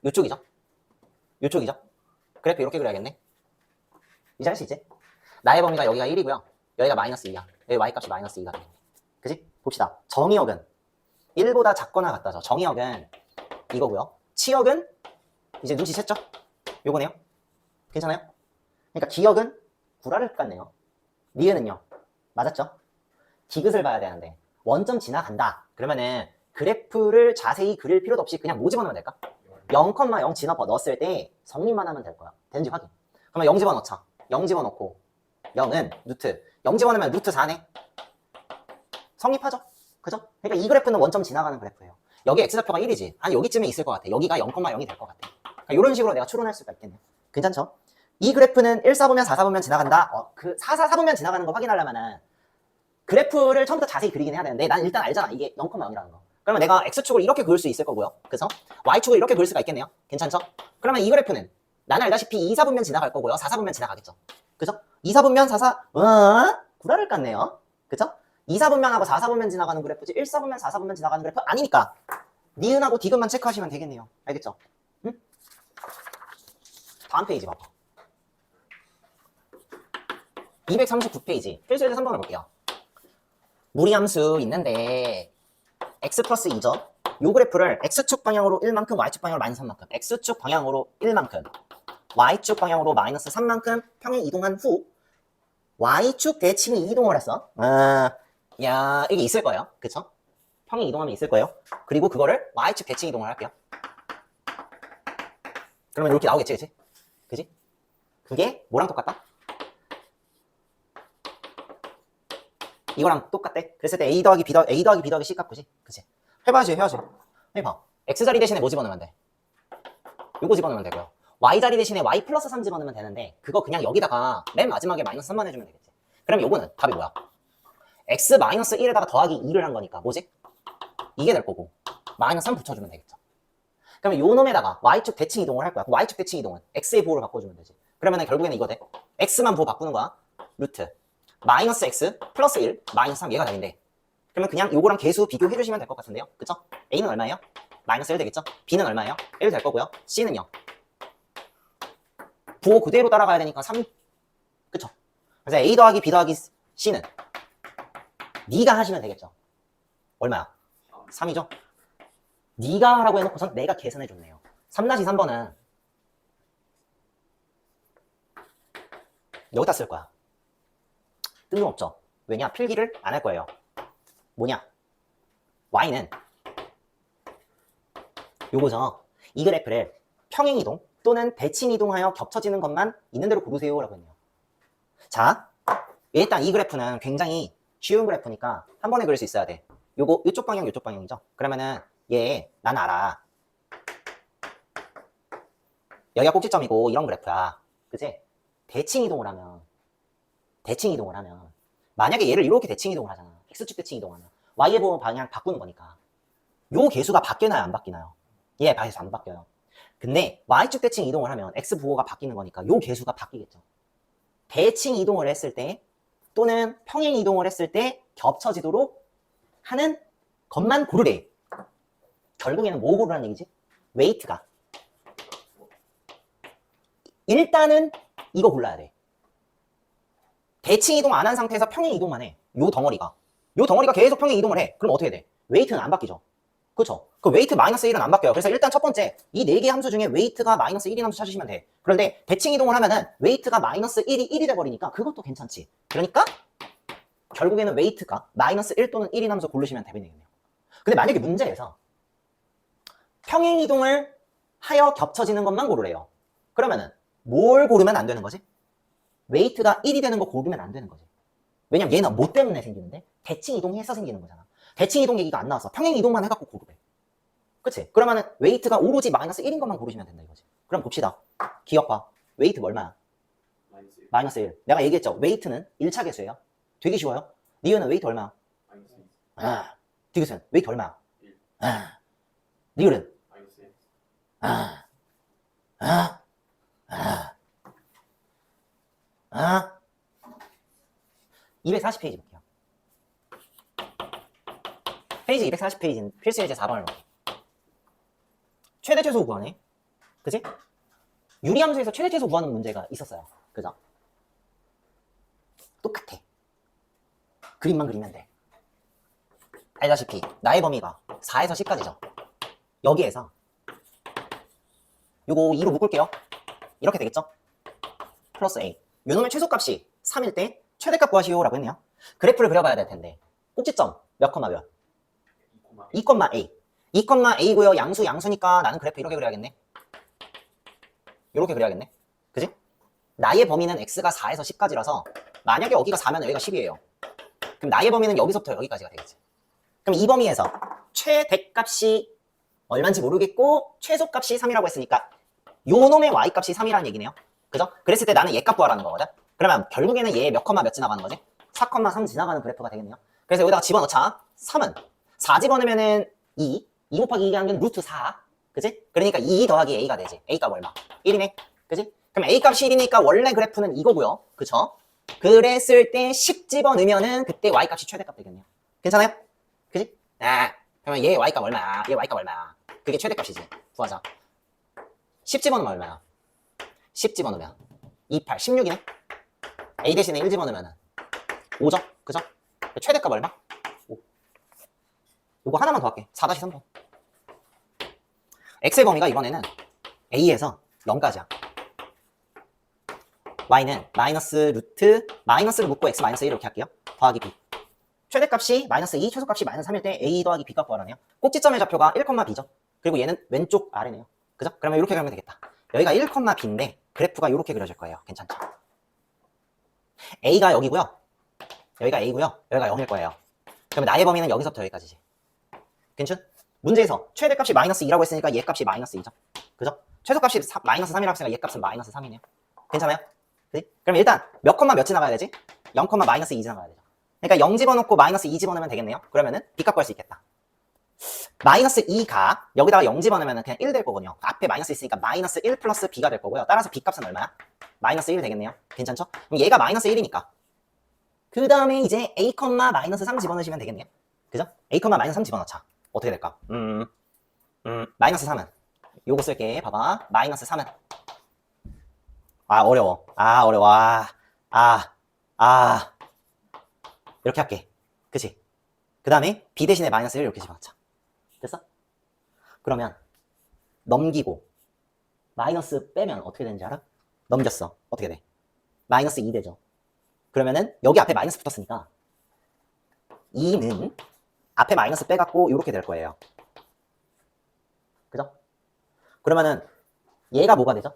Speaker 1: 요쪽이죠. 요쪽이죠. 그래프 이렇게 그려야겠네. 이제 할 수 있지? 나의 범위가 여기가 1이고요. 여기가 마이너스 2야. 여기 y값이 마이너스 2가 되겠네. 그지? 봅시다. 정의역은 1보다 작거나 같다죠. 정의역은 이거고요. 치역은 이제 눈치챘죠? 요거네요. 괜찮아요? 그러니까 기역은 구라를 같네요. 니은은요. 맞았죠? 디귿을 봐야 되는데 원점 지나간다. 그러면은 그래프를 자세히 그릴 필요도 없이 그냥 뭐 집어넣으면 될까? 0,0 집어넣었을 때 성립만 하면 될 거야. 되는지 확인. 그러면 0 집어넣자. 0 집어넣고 0은 루트. 0 집어넣으면 루트 4네. 성립하죠? 그죠? 그러니까 이 그래프는 원점 지나가는 그래프예요. 여기 x좌표가 1이지. 한 여기쯤에 있을 것 같아. 여기가 0,0이 될 것 같아. 그러니까 이런 식으로 내가 추론할 수가 있겠네. 괜찮죠? 이 그래프는 1, 4 보면 4, 4 보면 지나간다. 그 4, 4, 4 보면 지나가는 거 확인하려면은 그래프를 처음부터 자세히 그리긴 해야 되는데 난 일단 알잖아. 이게 0,0이라는 거. 그러면 내가 x축을 이렇게 그을 수 있을 거고요. 그래서 y축을 이렇게 그을 수가 있겠네요. 괜찮죠? 그러면 이 그래프는 나는 알다시피 2, 4분면 지나갈 거고요. 4, 4분면 지나가겠죠. 그죠? 2, 4분면 4, 4, 구라를 깠네요. 그죠? 2, 4분면하고 4, 4분면 지나가는 그래프지 1, 4분면 4, 4분면 지나가는 그래프 아니니까 니은하고 디귿만 체크하시면 되겠네요. 알겠죠? 응? 다음 페이지 봐봐. 239페이지 필수예제 3번을 볼게요. 무리함수 있는데 x 플러스 2죠. 요 그래프를 x축 방향으로 1만큼 y축 방향으로 마이너스 3만큼 x축 방향으로 1만큼 y축 방향으로 마이너스 3만큼 평행 이동한 후 y축 대칭이 이동을 했어. 야 이게 있을 거예요. 그쵸? 평행 이동하면 있을 거예요. 그리고 그거를 y축 대칭 이동을 할게요. 그러면 이렇게 나오겠지, 그치? 그지? 그게 뭐랑 똑같다? 이거랑 똑같대. 그랬을 때 A 더하기 B 더하기 C 값이지. 그치? 해봐야지. 해봐. X자리 대신에 뭐 집어넣으면 돼? 요거 집어넣으면 되고요. Y자리 대신에 Y 플러스 3 집어넣으면 되는데 그거 그냥 여기다가 맨 마지막에 마이너스 3만 해주면 되겠지. 그럼 요거는 답이 뭐야? X 마이너스 1에다가 더하기 2를 한 거니까 뭐지? 이게 될 거고 마이너스 3 붙여주면 되겠죠. 그러면 요 놈에다가 Y축 대칭 이동을 할 거야. Y축 대칭 이동은 X의 보호를 바꿔주면 되지. 그러면 결국에는 이거 돼. X만 보호 바꾸는 거야. 루트 마이너스 X 플러스 1 마이너스 3 얘가 답인데 그러면 그냥 요거랑 계수 비교해 주시면 될 것 같은데요. 그쵸? A는 얼마예요? 마이너스 1 되겠죠? B는 얼마예요? 1 될 거고요. C는요? 부호 그대로 따라가야 되니까 3 그쵸? 그래서 A 더하기 B 더하기 C는 네가 하시면 되겠죠. 얼마야? 3이죠? 네가 하라고 해놓고선 내가 계산해 줬네요. 3-3번은 여기다 쓸 거야. 뜬금없죠? 왜냐? 필기를 안 할 거예요. 뭐냐? Y는 요거죠. 이 그래프를 평행이동 또는 대칭이동하여 겹쳐지는 것만 있는 대로 고르세요 라고 했네요. 자, 일단 이 그래프는 굉장히 쉬운 그래프니까 한 번에 그릴 수 있어야 돼. 요거 이쪽 방향 이쪽 방향이죠. 그러면은 얘 난 알아. 여기가 꼭지점이고 이런 그래프야. 그치? 대칭이동을 하면 만약에 얘를 이렇게 대칭이동을 하잖아. X축 대칭이동하면 Y의 보호 방향 바꾸는 거니까 요 개수가 바뀌나요 안 바뀌나요? 얘 계수 안 바뀌어요. 근데 Y축 대칭 이동을 하면 X 부호가 바뀌는 거니까 요 개수가 바뀌겠죠. 대칭 이동을 했을 때 또는 평행 이동을 했을 때 겹쳐지도록 하는 것만 고르래. 결국에는 뭐 고르라는 얘기지? 웨이트가. 일단은 이거 골라야 돼. 대칭 이동 안 한 상태에서 평행 이동만 해. 요 덩어리가 계속 평행 이동을 해. 그럼 어떻게 돼? 웨이트는 안 바뀌죠. 그렇죠? 그 웨이트 마이너스 1은 안 바뀌어요. 그래서 일단 첫 번째 이 4개의 함수 중에 웨이트가 마이너스 1인 함수 찾으시면 돼. 그런데 대칭 이동을 하면은 웨이트가 마이너스 1이 돼버리니까 그것도 괜찮지. 그러니까 결국에는 웨이트가 마이너스 1 또는 1인 함수 고르시면 되겠네요. 근데 만약에 문제에서 평행 이동을 하여 겹쳐지는 것만 고르래요. 그러면은 뭘 고르면 안 되는 거지? 웨이트가 1이 되는 거 고르면 안 되는 거지. 왜냐면 얘는 뭐 때문에 생기는데? 대칭 이동해서 생기는 거잖아. 대칭 이동 얘기가 안 나왔어. 평행 이동만 해갖고 고르래. 그치? 그러면은 웨이트가 오로지 마이너스 1인 것만 고르시면 된다 이거지. 그럼 봅시다. 기억 봐. 웨이트 얼마야? 마이너스 1. 내가 얘기했죠. 웨이트는 1차 계수예요. 되게 쉬워요. 니은은 웨이트 얼마야? 디귿은 웨이트 얼마야? 1. 리을은? 240페이지 볼게요. 페이지 240페이지는 필수예제 4번을 볼게요. 최대 최소 구하네. 그치? 유리함수에서 최대 최소 구하는 문제가 있었어요. 그죠? 똑같아. 그림만 그리면 돼. 알다시피 나의 범위가 4에서 10까지죠. 여기에서 요거 2로 묶을게요. 이렇게 되겠죠? 플러스 A. 요놈의 최소값이 3일 때 최대값 구하시오 라고 했네요. 그래프를 그려봐야 될 텐데 꼭지점 몇 컴마 몇? 2,A. 2,A고요. 양수니까 나는 그래프 이렇게 그려야겠네. 이렇게 그려야겠네. 그지? 나의 범위는 x가 4에서 10까지라서 만약에 여기가 4면 여기가 10이에요. 그럼 나의 범위는 여기서부터 여기까지가 되겠지. 그럼 이 범위에서 최대값이 얼마인지 모르겠고 최소값이 3이라고 했으니까 요 놈의 y값이 3이라는 얘기네요. 그죠? 그랬을 때 나는 얘 값 구하라는 거거든. 그러면 결국에는 얘 몇 컴마 몇 지나가는 거지? 4,3 지나가는 그래프가 되겠네요. 그래서 여기다가 집어넣자. 3은 4 집어넣으면은 2 곱하기 2가 하는 건 루트 4. 그지? 그러니까 2 더하기 a가 되지. a 값 얼마? 1이네. 그지? 그럼 a 값이 1이니까 원래 그래프는 이거고요. 그쵸? 그랬을 때 10 집어넣으면은 그때 y 값이 최대값 되겠네요. 괜찮아요? 그지? 그러면 얘 y 값 얼마야? 얘 y 값 얼마야? 그게 최대값이지. 구하자. 10 집어넣으면 얼마야? 10 집어넣으면 28, 16이네. a 대신에 1 집어넣으면 5죠? 그죠? 최대값 얼마? 5. 요거 하나만 더 할게. 4-3번. x의 범위가 이번에는 a에서 0까지야. y는 마이너스 루트 마이너스를 묶고 x 마이너스 1 이렇게 할게요. 더하기 b. 최대값이 마이너스 2, 최소값이 마이너스 3일 때 a 더하기 b 값 구하라네요. 꼭지점의 좌표가 1,b죠. 그리고 얘는 왼쪽 아래네요. 그죠? 그러면 이렇게 그리면 되겠다. 여기가 1,b인데 그래프가 이렇게 그려질 거예요. 괜찮죠? a가 여기고요. 여기가 a고요. 여기가 0일 거예요. 그러면 나의 범위는 여기서부터 여기까지지. 괜찮? 문제에서 최대값이 마이너스 2라고 했으니까 얘 값이 마이너스 2죠. 그죠? 최소값이 마이너스 3이라고 했으니까 얘 값은 마이너스 3이네요. 괜찮아요? 그치? 그럼 일단 몇 컴마 몇 지나가야 되지? 0, 마이너스 2 지나가야 되죠. 그러니까 0 집어넣고 마이너스 2 집어넣으면 되겠네요. 그러면은 b값 구할 수 있겠다. 마이너스 2가 여기다가 0 집어넣으면 그냥 1 될 거거든요. 앞에 마이너스 있으니까 마이너스 1 플러스 b가 될 거고요. 따라서 b값은 얼마야? 마이너스 1 되겠네요. 괜찮죠? 그럼 얘가 마이너스 1이니까 그 다음에 이제 a, 마이너스 3 집어넣으시면 되겠네요. 그죠? a, 마이너스 3 집어넣자. 어떻게 될까? 마이너스 3은 요거 쓸게. 봐봐. 마이너스 3은 어려워. 어려워. 이렇게 할게. 그치? 그 다음에 b 대신에 마이너스 1 이렇게 집어넣자. 됐어? 그러면 넘기고 마이너스 빼면 어떻게 되는지 알아? 넘겼어. 어떻게 돼? 마이너스 2 되죠. 그러면은 여기 앞에 마이너스 붙었으니까 2는 앞에 마이너스 빼갖고 이렇게 될 거예요. 그죠? 그러면은 얘가 뭐가 되죠?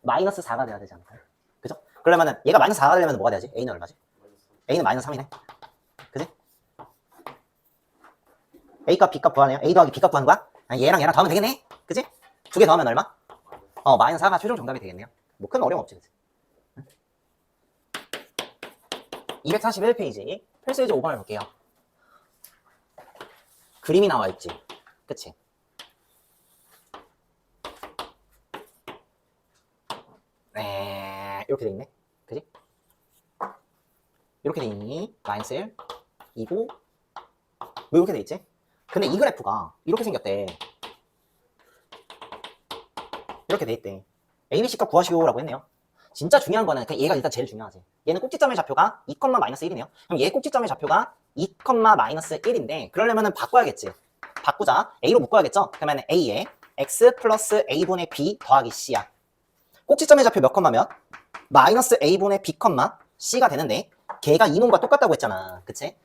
Speaker 1: 마이너스 4가 돼야 되지 않을까요? 그죠? 그러면은 얘가 마이너스 4가 되려면 뭐가 돼야지? a는 얼마지? a는 마이너스 3이네. 그지? a값 b값 구하네요. a 더하기 b값 구하는 거야? 얘랑 얘랑 더하면 되겠네? 그지? 두 개 더하면 얼마? 마이너스 4가 최종 정답이 되겠네요. 뭐 큰 어려움 없지. 그치? 241페이지 필수예제 5번을 볼게요. 그림이 나와 있지. 그치? 이렇게 돼 있네. 그지? 이렇게 돼 있니? 마이너스 1, 2고 뭐 이렇게 돼 있지? 근데 이 그래프가 이렇게 생겼대. 이렇게 돼 있대. A, B, C 값 구하시오라고 했네요. 진짜 중요한 거는 그냥 얘가 일단 제일 중요하지. 얘는 꼭지점의 좌표가 2, 마이너스 1이네요. 그럼 얘 꼭지점의 좌표가 2, 마이너스 1인데 그러려면은 바꿔야겠지. 바꾸자. A로 묶어야겠죠? 그러면 A에 X 플러스 A분의 B 더하기 C야. 꼭지점의 좌표 몇 컴마면? 마이너스 A분의 B 컴마 C가 되는데 걔가 이놈과 똑같다고 했잖아. 그치?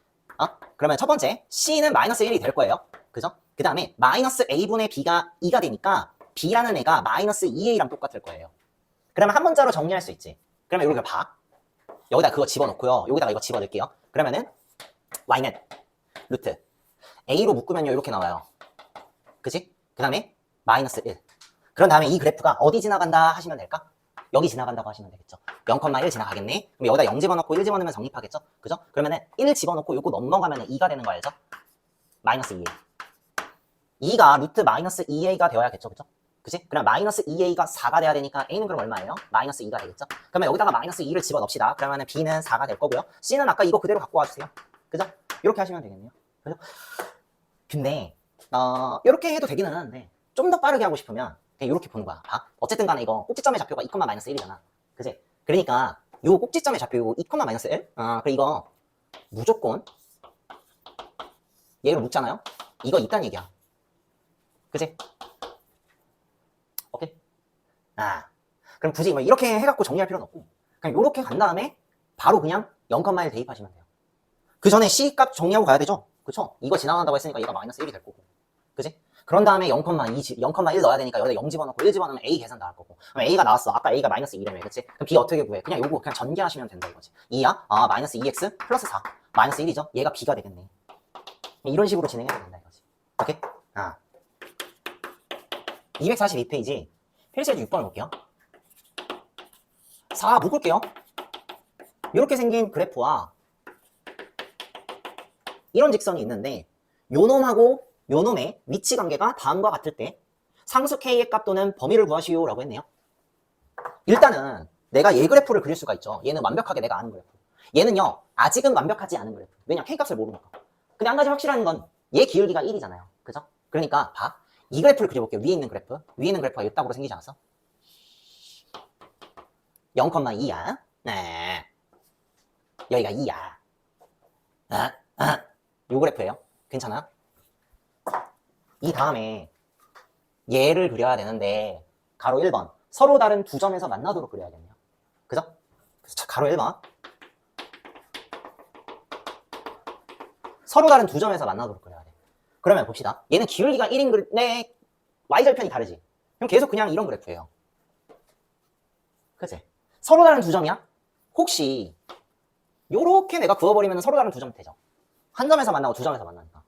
Speaker 1: 그러면 첫 번째 C는 마이너스 1이 될 거예요. 그죠? 그 다음에 마이너스 A분의 B가 2가 되니까 B라는 애가 마이너스 2A랑 똑같을 거예요. 그러면 한 문자로 정리할 수 있지. 그러면 이렇게 봐. 여기다 그거 집어넣고요. 여기다가 이거 집어넣을게요. 그러면은 Y는 루트 A로 묶으면요 이렇게 나와요. 그치? 그 다음에 마이너스 1. 그런 다음에 이 그래프가 어디 지나간다 하시면 될까? 여기 지나간다고 하시면 되겠죠. 0,1 지나가겠네? 그럼 여기다 0 집어넣고 1 집어넣으면 성립하겠죠? 그죠? 그러면은 1 집어넣고 요거 넘어가면 2가 되는 거 알죠? 마이너스 2A. 2가 루트 마이너스 2A가 되어야겠죠? 그죠? 그치? 그럼 마이너스 2A가 4가 돼야 되니까 A는 그럼 얼마예요? 마이너스 2가 되겠죠? 그러면 여기다가 마이너스 2를 집어넣읍시다. 그러면은 B는 4가 될 거고요. C는 아까 이거 그대로 갖고 와주세요. 그죠? 이렇게 하시면 되겠네요. 그죠? 근데 이렇게 해도 되기는 하는데 좀 더 빠르게 하고 싶으면 그냥 이렇게 보는 거야. 봐. 어쨌든 간에 이거 꼭지점의 좌표가 2, 마이너스 1이잖아. 그치? 그러니까 요 꼭지점의 좌표 요거 2, 마이너스 1? 그럼 이거 무조건 얘로 묶잖아요? 이거 있다는 얘기야. 그치? 오케이? 그럼 굳이 뭐 이렇게 해갖고 정리할 필요는 없고 그냥 요렇게 간 다음에 바로 그냥 0,1 대입하시면 돼요. 그 전에 C 값 정리하고 가야 되죠? 그쵸? 이거 지나간다고 했으니까 얘가 마이너스 1이 될 거고. 그치? 그런 다음에 0,1 넣어야 되니까 여기다 0 집어넣고 1 집어넣으면 A 계산 나올 거고. 그럼 A가 나왔어. 아까 A가 마이너스 2라며. 그치? 그럼 B 어떻게 구해? 그냥 요거 그냥 전개하시면 된다 이거지. 2야? 마이너스 2x 플러스 4. 마이너스 1이죠? 얘가 B가 되겠네. 이런 식으로 진행해야 된다 이거지. 오케이? 242페이지 필수에서 6번을 볼게요. 4 묶을게요. 이렇게 생긴 그래프와 이런 직선이 있는데 요 놈하고 요 놈의 위치 관계가 다음과 같을 때 상수 k의 값 또는 범위를 구하시오 라고 했네요. 일단은 내가 얘 그래프를 그릴 수가 있죠. 얘는 완벽하게 내가 아는 그래프. 얘는요 아직은 완벽하지 않은 그래프. 왜냐 k 값을 모르니까. 근데 한 가지 확실한 건 얘 기울기가 1이잖아요. 그죠? 그러니까 봐. 이 그래프를 그려볼게요. 위에 있는 그래프. 위에 있는 그래프가 이따구로 생기지 않았어? 0,2야. 네. 여기가 2야. 요 그래프예요. 괜찮아요? 이 다음에 얘를 그려야 되는데 가로 1번 서로 다른 두 점에서 만나도록 그려야겠네요. 그죠? 그래서 가로 1번 서로 다른 두 점에서 만나도록 그려야 돼. 그러면 봅시다. 얘는 기울기가 1인 그래 y절편이 다르지. 그럼 계속 그냥 이런 그래프예요. 그치? 서로 다른 두 점이야? 혹시 요렇게 내가 그어버리면 서로 다른 두 점 되죠. 한 점에서 만나고 두 점에서 만나니까.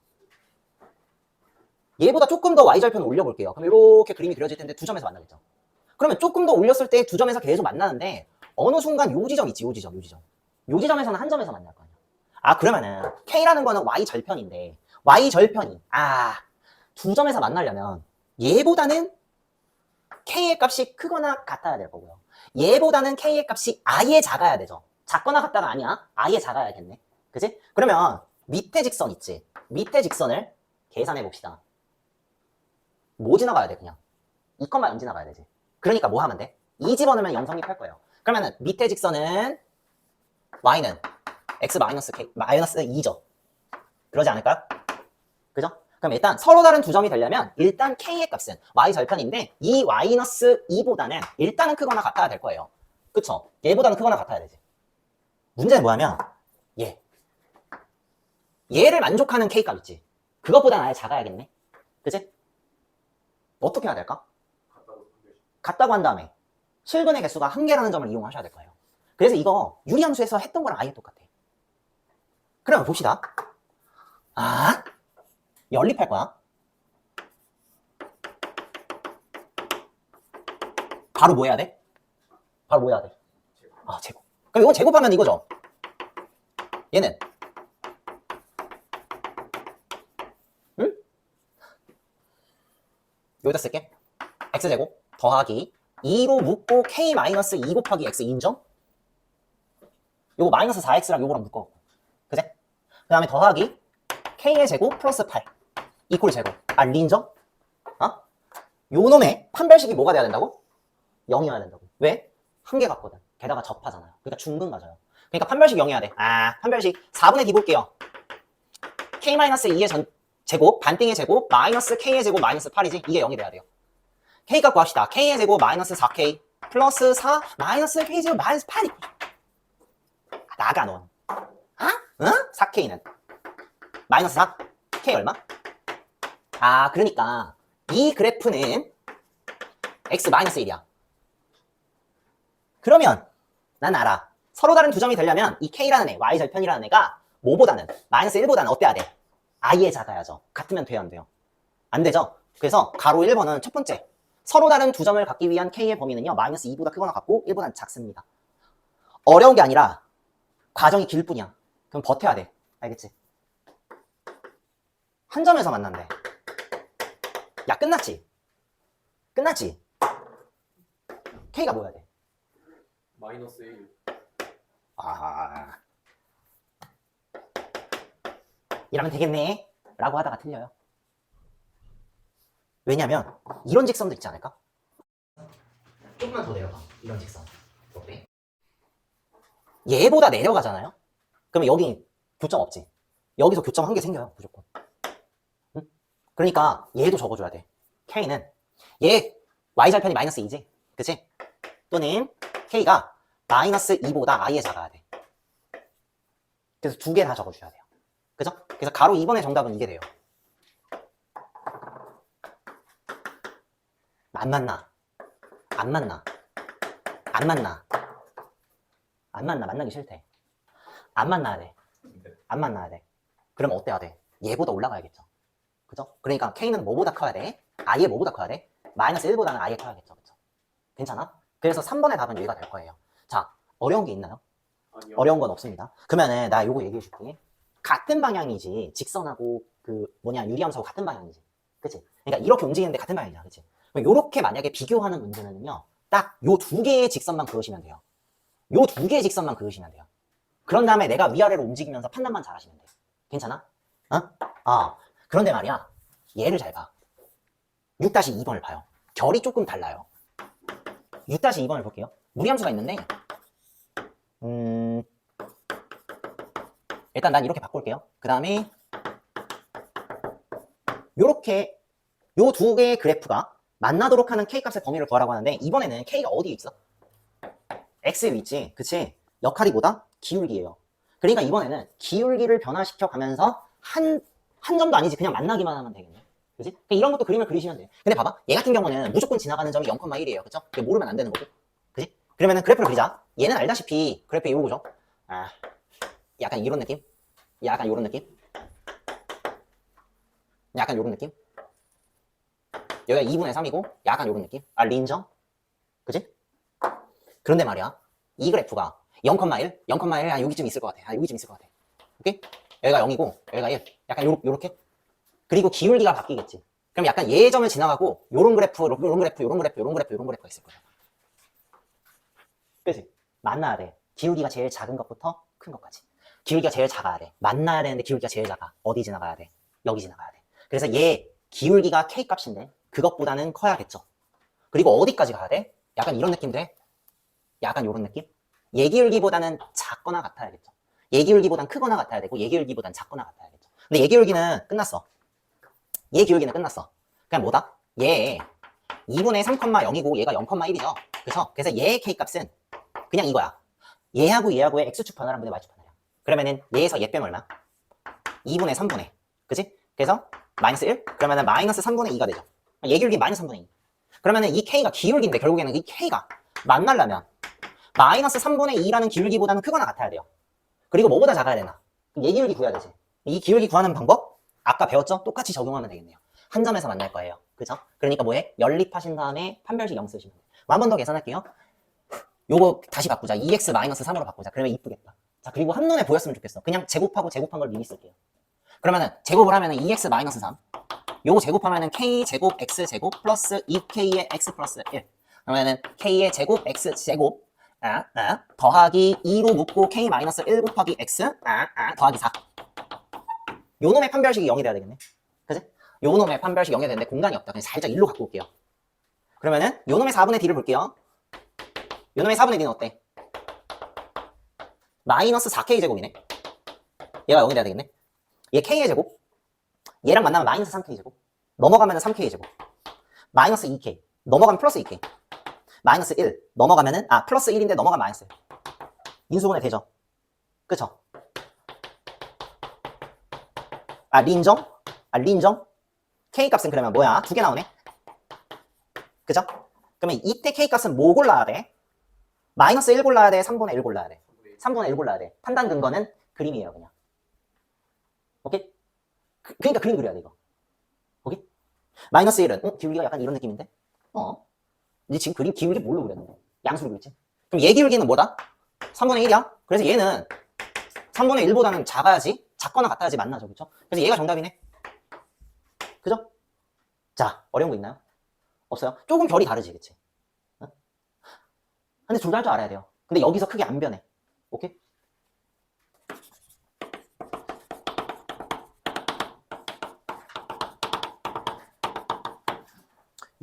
Speaker 1: 얘보다 조금 더 y절편을 올려볼게요. 그럼 이렇게 그림이 그려질 텐데 두 점에서 만나겠죠. 그러면 조금 더 올렸을 때 두 점에서 계속 만나는데 어느 순간 요 지점 있지, 요 지점. 요 지점에서는 한 점에서 만날 거 아니야. 아, 그러면은 K라는 거는 y절편인데 y절편이 두 점에서 만나려면 얘보다는 K의 값이 크거나 같아야 될 거고요. 얘보다는 K의 값이 아예 작아야 되죠. 작거나 같다가 아니야. 아예 작아야겠네. 그치? 그러면 밑에 직선 있지. 밑에 직선을 계산해 봅시다. 뭐 지나가야 돼, 그냥? 2,0 지나가야 되지. 그러니까 뭐 하면 돼? 2 집어넣으면 0 성립할 거예요. 그러면은 밑에 직선은 y는 x 마이너스 2죠. 그러지 않을까요? 그죠? 그럼 일단 서로 다른 두 점이 되려면 일단 k의 값은 y절편인데 이 마이너스 2보다는 일단은 크거나 같아야 될 거예요. 그쵸? 얘보다는 크거나 같아야 되지. 문제는 뭐냐면 얘를 만족하는 k 값 있지. 그것보다는 아예 작아야겠네. 그치? 어떻게 해야 될까? 같다고 한 다음에 실근의 개수가 1개라는 점을 이용하셔야 될 거예요. 그래서 이거 유리함수에서 했던 거랑 아예 똑같아. 그러면 봅시다. 연립할 거야. 바로 뭐 해야 돼? 제곱. 그럼 이건 제곱하면 이거죠. 얘는 응? 여기다 쓸게. x제곱 더하기 2로 묶고 k-2 곱하기 x 인정? 요거 마이너스 4x랑 요거랑 묶어. 그제? 그 다음에 더하기 k의 제곱 플러스 8 이퀄 제곱. 인정? 요 놈의 판별식이 뭐가 돼야 된다고? 0이어야 된다고. 왜? 한 개 같거든. 게다가 접하잖아요. 그러니까 중근 맞아요. 그러니까 판별식 0이어야 돼. 판별식 4분의 d 볼게요. k-2의 제곱, 반띵의 제곱, 마이너스 k의 제곱 마이너스 8이지? 이게 0이 돼야 돼요. k값 구합시다. k의 제곱 마이너스 4k 플러스 4 마이너스 k 제곱 마이너스 8이 나가 넌. 응? 4k는 마이너스 4? k 얼마? 그러니까 이 그래프는 x 마이너스 1이야. 그러면 난 알아. 서로 다른 두 점이 되려면 이 k라는 애, y절편이라는 애가 뭐보다는 마이너스 1보다는 어때야 돼? 아예 작아야죠. 같으면 돼요, 안 돼요? 안 되죠? 그래서 가로 1번은 첫 번째 서로 다른 두 점을 갖기 위한 k의 범위는요 마이너스 2보다 크거나 같고 1보다는 작습니다. 어려운 게 아니라 과정이 길 뿐이야. 그럼 버텨야 돼. 알겠지? 한 점에서 만난대. 야, 끝났지? k가 뭐야 돼?
Speaker 2: 마이너스 1.
Speaker 1: 이러면 되겠네 라고 하다가 틀려요. 왜냐면 이런 직선도 있지 않을까? 조금만 더 내려가. 이런 직선 어때? 얘보다 내려가잖아요? 그러면 여기 교점 없지. 여기서 교점 한 개 생겨요 무조건. 응? 그러니까 얘도 적어줘야 돼. k는 얘 y절편이 마이너스 2지 그치? 또는 k가 마이너스 2보다 아예 작아야 돼. 그래서 두 개 다 적어줘야 돼요. 그죠? 그래서 가로 2번의 정답은 이게 돼요. 안 만나. 만나기 싫대. 안 만나야 돼. 그럼 어때야 돼? 얘보다 올라가야겠죠. 그죠? 그러니까 K는 뭐보다 커야 돼? 얘 뭐보다 커야 돼? 마이너스 1보다는 아예 커야겠죠. 그쵸? 괜찮아? 그래서 3번의 답은 여기가 될 거예요. 자, 어려운 게 있나요?
Speaker 2: 아니요.
Speaker 1: 어려운 건 없습니다. 그러면은 나 요거 얘기해 줄게. 같은 방향이지 직선하고 유리함수하고 같은 방향이지. 그치? 그러니까 이렇게 움직이는데 같은 방향이잖아. 그치? 그럼 요렇게 만약에 비교하는 문제는요. 딱 요 두 개의 직선만 그으시면 돼요. 요 두 개의 직선만 그으시면 돼요. 그런 다음에 내가 위아래로 움직이면서 판단만 잘 하시면 돼요. 괜찮아? 그런데 말이야. 얘를 잘 봐. 6-2번을 봐요. 결이 조금 달라요. 6-2번을 볼게요. 무리함수가 있는데 일단 난 이렇게 바꿀게요. 그 다음에 요렇게 요 두 개의 그래프가 만나도록 하는 K값의 범위를 구하라고 하는데 이번에는 K가 어디에 있어? X에 있지. 그치? 역할이 뭐다? 기울기예요. 그러니까 이번에는 기울기를 변화시켜 가면서 한 점도 아니지 그냥 만나기만 하면 되겠네. 그치? 그러니까 이런 것도 그림을 그리시면 돼요. 근데 봐봐. 얘 같은 경우는 무조건 지나가는 점이 0,1이에요. 그쵸? 모르면 안 되는 거고. 그치? 그러면은 그래프를 그리자. 얘는 알다시피 그래프 요거죠. 약간 이런 느낌? 약간 요런 느낌? 약간 요런 느낌? 여기가 2분의 3이고 약간 요런 느낌? 린정? 그치? 그런데 말이야 이 그래프가 0,1? 0,1 여기쯤 있을 것 같아. 여기쯤 있을 것 같아. 오케이? 여기가 0이고 여기가 1. 약간 요렇게. 그리고 기울기가 바뀌겠지. 그럼 약간 얘의 점을 지나가고 요런 그래프, 요런 그래프, 요런 그래프, 요런 그래프, 요런 그래프가 있을 거야. 그치? 만나야 돼. 기울기가 제일 작은 것부터 큰 것까지. 기울기가 제일 작아야 돼. 만나야 되는데 기울기가 제일 작아. 어디 지나가야 돼? 여기 지나가야 돼. 그래서 얘 기울기가 K값인데 그것보다는 커야겠죠. 그리고 어디까지 가야 돼? 약간 이런 느낌도 해. 약간 이런 느낌? 얘 기울기보다는 작거나 같아야겠죠. 얘 기울기보단 크거나 같아야 되고 얘 기울기보단 작거나 같아야겠죠. 근데 얘 기울기는 끝났어. 얘 기울기는 끝났어. 그냥 뭐다? 얘 2분의 3,0이고 얘가 0,1이죠. 그래서 얘의 K값은 그냥 이거야. 얘하고의 X축 변화랑 분의 Y축 변화야. 그러면은 얘에서 얘 빼면 얼마? 2분의 3분의. 그치? 그래서 마이너스 1? 그러면은 마이너스 3분의 2가 되죠. 얘 기울기 마이너스 3분의 2. 그러면은 이 K가 기울기인데 결국에는 이 K가 만나려면 마이너스 3분의 2라는 기울기보다는 크거나 같아야 돼요. 그리고 뭐보다 작아야 되나? 그럼 얘 기울기 구해야 되지. 이 기울기 구하는 방법? 아까 배웠죠? 똑같이 적용하면 되겠네요. 한 점에서 만날 거예요. 그죠? 그러니까 뭐해? 연립하신 다음에 판별식 0 쓰시면 돼요. 한 번 더 계산할게요. 요거 다시 바꾸자. 2x-3으로 바꾸자. 그러면 이쁘겠다. 자, 그리고 한눈에 보였으면 좋겠어. 그냥 제곱하고 제곱한 걸 미리 쓸게요. 그러면은 제곱을 하면은 2x-3 요거 제곱하면은 k제곱 x제곱 플러스 2k의 x 플러스 1 그러면은 k의 제곱 x제곱 더하기 2로 묶고 k 마이너스 1 곱하기 x 더하기 4 요놈의 판별식이 0이 돼야 되겠네. 그치? 요놈의 판별식이 0이 되는데 공간이 없다. 그냥 살짝 1로 갖고 올게요. 그러면은 요놈의 4분의 d를 볼게요. 요놈의 4분의 d는 어때? 마이너스 4k 제곱이네. 얘가 0이 돼야 되겠네. 얘 k의 제곱 얘랑 만나면 마이너스 3k 제곱 넘어가면 3k 제곱 마이너스 2k 넘어가면 플러스 2k 마이너스 1 넘어가면은 플러스 1인데 넘어가면 마이너스 1 인수분해 되죠. 그쵸? 린정? 린정? K값은 그러면 뭐야? 두 개 나오네? 그죠? 그러면 이때 K값은 뭐 골라야 돼? 마이너스 1 골라야 돼? 3분의 1 골라야 돼? 3분의 1 골라야 돼. 판단 근거는 그림이에요, 그냥. 오케이? 그러니까 그림 그려야 돼, 이거. 오케이? 마이너스 1은, 기울기가 약간 이런 느낌인데? 이제 지금 그림 기울기 뭘로 그렸는데? 양수로 그렸지? 그럼 얘 기울기는 뭐다? 3분의 1이야? 그래서 얘는 3분의 1보다는 작아야지? 작거나 같아야지 만나죠, 그쵸? 그래서 얘가 정답이네. 그죠? 자, 어려운 거 있나요? 없어요? 조금 결이 다르지, 그치? 근데 둘 다 할 줄 알아야 돼요. 근데 여기서 크게 안 변해. 오케이?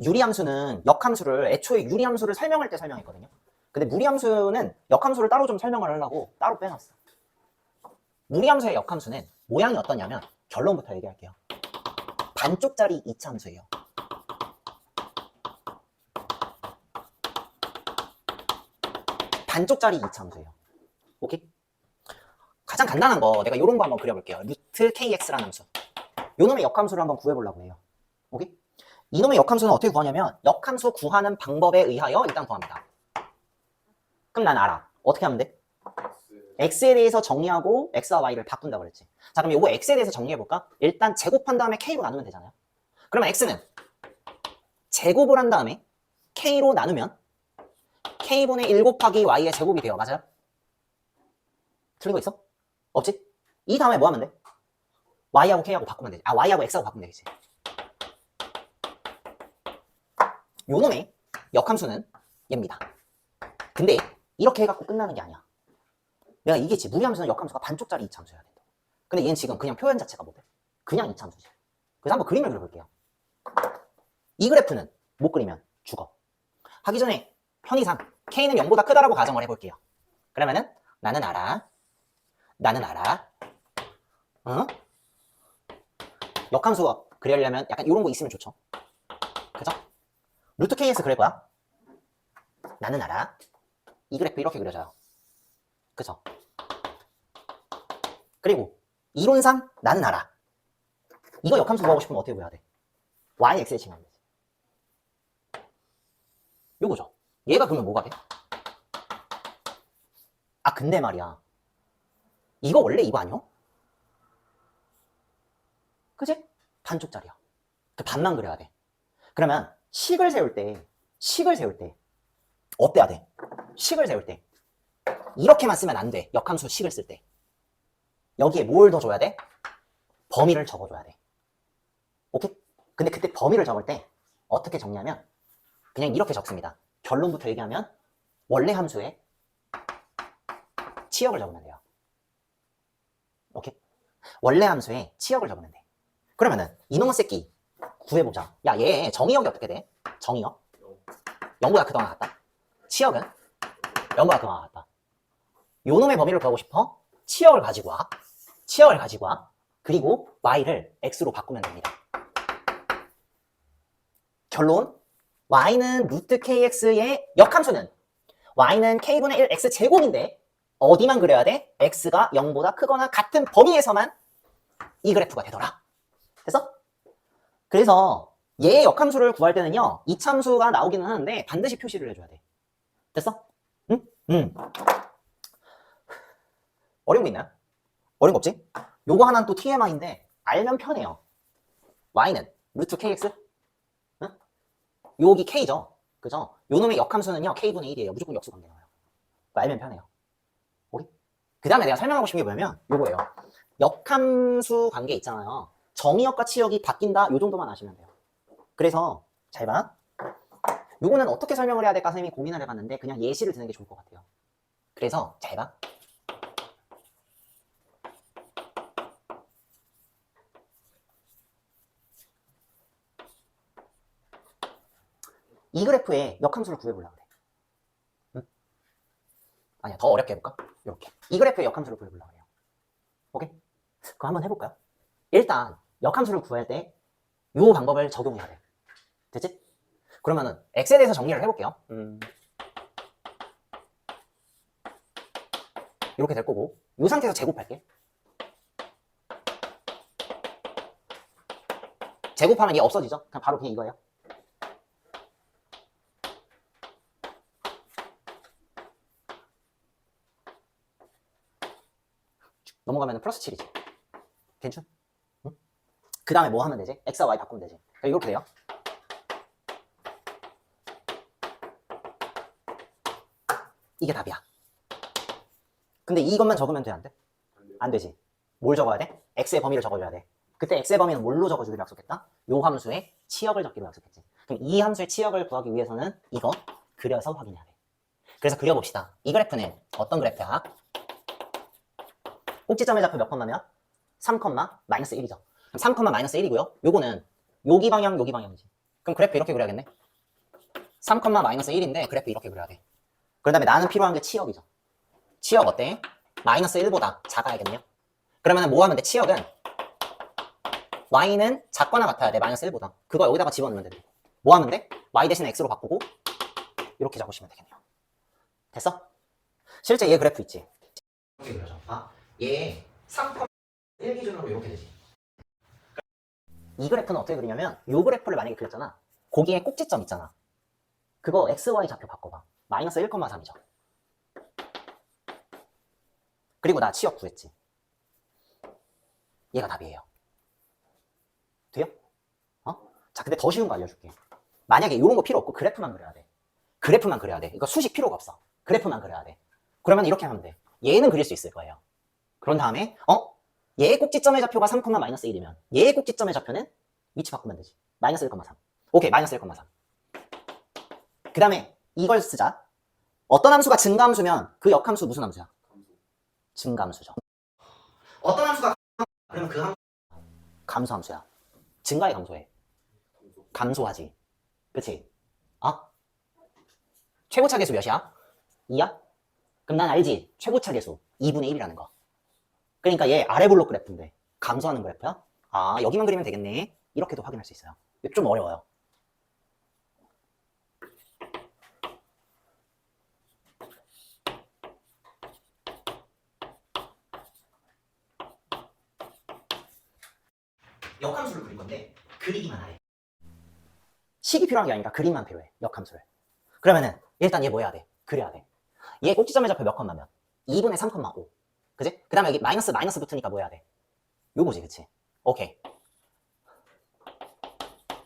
Speaker 1: 유리함수는 역함수를 애초에 유리함수를 설명할 때 설명했거든요. 근데 무리함수는 역함수를 따로 좀 설명을 하려고 따로 빼놨어. 무리함수의 역함수는 모양이 어떠냐면 결론부터 얘기할게요. 반쪽짜리 이차함수예요. 반쪽짜리 이차함수예요. 오케이? 가장 간단한 거 내가 이런 거 한번 그려볼게요. 루트 kx라는 함수. 요놈의 역함수를 한번 구해보려고 해요. 오케이? 이놈의 역함수는 어떻게 구하냐면 역함수 구하는 방법에 의하여 일단 구합니다. 그럼 난 알아. 어떻게 하면 돼? x에 대해서 정리하고 x와 y를 바꾼다고 그랬지. 자, 그럼 요거 x에 대해서 정리해볼까? 일단 제곱한 다음에 k로 나누면 되잖아요. 그러면 x는 제곱을 한 다음에 K로 나누면 K분의 1 곱하기 Y의 제곱이 돼요. 맞아요? 틀린 거 있어? 없지? 이 다음에 뭐 하면 돼? Y하고 K하고 바꾸면 되지. Y하고 X하고 바꾸면 되겠지. 요놈의 역함수는 얘입니다. 근데 이렇게 해갖고 끝나는 게 아니야. 내가 이게지. 무리함수는 역함수가 반쪽짜리 이차함수여야 된다. 근데 얘는 지금 그냥 표현 자체가 뭐래? 그냥 이차함수지. 그래서 한번 그림을 그려볼게요. 이 그래프는 못 그리면 죽어. 하기 전에 편의상 K는 0보다 크다라고 가정을 해볼게요. 그러면은 나는 알아. 어? 역함수 그리려면 약간 이런 거 있으면 좋죠. 그죠? 루트 KS 그릴 거야. 나는 알아. 이 그래프 이렇게 그려져요. 그죠? 그리고 이론상 나는 알아. 이거 역함수 구하고 싶으면 어떻게 구해야 돼? y, x에 칭하면 되지. 요거죠. 얘가 그러면 뭐가 돼? 근데 말이야. 이거 원래 이거 아니야? 그지? 반쪽짜리야. 그 반만 그려야 돼. 그러면 식을 세울 때 어때야 돼? 식을 세울 때 이렇게만 쓰면 안 돼. 역함수 식을 쓸 때 여기에 뭘 더 줘야 돼? 범위를 적어줘야 돼. 오케이? 근데 그때 범위를 적을 때 어떻게 적냐면 그냥 이렇게 적습니다. 결론부터 얘기하면 원래 함수에 치역을 적으면 돼요. 오케이? 원래 함수에 치역을 적으면 돼. 그러면은 이놈의 새끼 구해보자. 야, 얘 정의역이 어떻게 돼? 정의역 0보다 크거나 같다. 치역은 0보다 크거나 같다. 요놈의 범위를 구하고 싶어? 치역을 가지고 와. 그리고 y를 x로 바꾸면 됩니다. 결론, y는 루트 kx의 역함수는 y는 k분의 1 x 제곱인데 어디만 그려야 돼? x가 0보다 크거나 같은 범위에서만 이 그래프가 되더라. 됐어? 그래서 얘의 역함수를 구할 때는요, 이참수가 나오기는 하는데 반드시 표시를 해줘야 돼. 됐어? 응? 응. 어려운 거 있나요? 어려운 거 없지? 요거 하나는 또 TMI인데 알면 편해요. y는 루트 kx? 응? 여기 k죠? 그죠? 요놈의 역함수는요, k분의 1이에요. 무조건 역수 관계 나와요. 알면 편해요. 오케이? 그 다음에 내가 설명하고 싶은 게 뭐냐면 요거예요. 역함수 관계 있잖아요. 정의역과 치역이 바뀐다, 요 정도만 아시면 돼요. 그래서 잘 봐. 요거는 어떻게 설명을 해야 될까 선생님이 고민을 해봤는데 그냥 예시를 드는 게 좋을 것 같아요. 그래서 잘 봐. 이 그래프의 역함수를 구해보려고 그래. 응? 아니야, 더 어렵게 해볼까? 이렇게. 이 그래프의 역함수를 구해보려고 해요. 오케이? 그럼 한번 해볼까요? 일단 역함수를 구할 때 이 방법을 적용해야 돼. 됐지? 그러면은 x에 대해서 정리를 해볼게요. 이렇게 될 거고 이 상태에서 제곱할게. 제곱하면 얘 없어지죠? 그냥 바로 그냥 이거예요. 넘어가면 플러스 7이지. 괜찮? 응? 그 다음에 뭐 하면 되지? x와 y 바꾸면 되지. 이렇게 돼요. 이게 답이야. 근데 이것만 적으면 돼, 안 돼? 안 되지. 뭘 적어야 돼? x의 범위를 적어줘야 돼. 그때 x의 범위는 뭘로 적어주기로 약속했다? 요 함수의 치역을 적기로 약속했지. 그럼 이 함수의 치역을 구하기 위해서는 이거 그려서 확인해야 돼. 그래서 그려봅시다. 이 그래프는 어떤 그래프야? 꼭지점의 좌표 몇 컴마면? 3, 마이너스 1이죠. 3, 마이너스 1이고요. 요거는 여기 방향, 여기 방향이지. 그럼 그래프 이렇게 그려야겠네. 3, 마이너스 1인데 그래프 이렇게 그려야 돼. 그 다음에 나는 필요한 게 치역이죠. 치역 어때? 마이너스 1보다 작아야겠네요. 그러면 뭐 하면 돼? 치역은 y는 작거나 같아야 돼. 마이너스 1보다. 그거 여기다가 집어넣으면 돼. 뭐 하면 돼? y 대신 x로 바꾸고 이렇게 적으시면 되겠네요. 됐어? 실제 얘 그래프 있지? 이렇게 그려져. 얘 3,1 기준으로 이렇게 되지. 이 그래프는 어떻게 그리냐면 이 그래프를 만약에 그렸잖아. 거기에 꼭지점 있잖아. 그거 xy 좌표 바꿔봐. 마이너스 1,3이죠. 그리고 나 치역 구했지. 얘가 답이에요. 돼요? 자, 근데 더 쉬운 거 알려줄게. 만약에 이런 거 필요 없고 그래프만 그려야 돼. 그래프만 그려야 돼. 이거 수식 필요가 없어. 그래프만 그려야 돼. 그러면 이렇게 하면 돼. 얘는 그릴 수 있을 거예요. 그런 다음에 얘의 꼭지점의 좌표가 3, 마이너스 1이면 얘의 꼭지점의 좌표는 위치 바꾸면 되지. 마이너스 1,3. 오케이, 마이너스 1,3. 그 다음에 이걸 쓰자. 어떤 함수가 증가함수면 그 역함수 무슨 함수야?
Speaker 2: 감소.
Speaker 1: 증가함수죠. 어떤 함수가 그러면 그 함수 감소함수야. 증가해, 감소해?
Speaker 2: 감소.
Speaker 1: 감소하지. 그치? 최고차 계수 몇이야? 2야? 그럼 난 알지? 최고차 계수 2분의 1이라는 거. 그러니까 얘 아래 블록 그래프인데 감소하는 그래프야? 여기만 그리면 되겠네. 이렇게도 확인할 수 있어요. 좀 어려워요. 역함수를 그릴 건데 그리기만 하래. 식이 필요한 게 아니라 그림만 필요해. 역함수를. 그러면은 일단 얘 뭐 해야 돼? 그려야 돼. 얘 꼭지점의 좌표 몇 컴마면? 2분의 3,5. 그지? 그 다음에 여기 마이너스 붙으니까 뭐 해야 돼? 요거지, 그치? 오케이.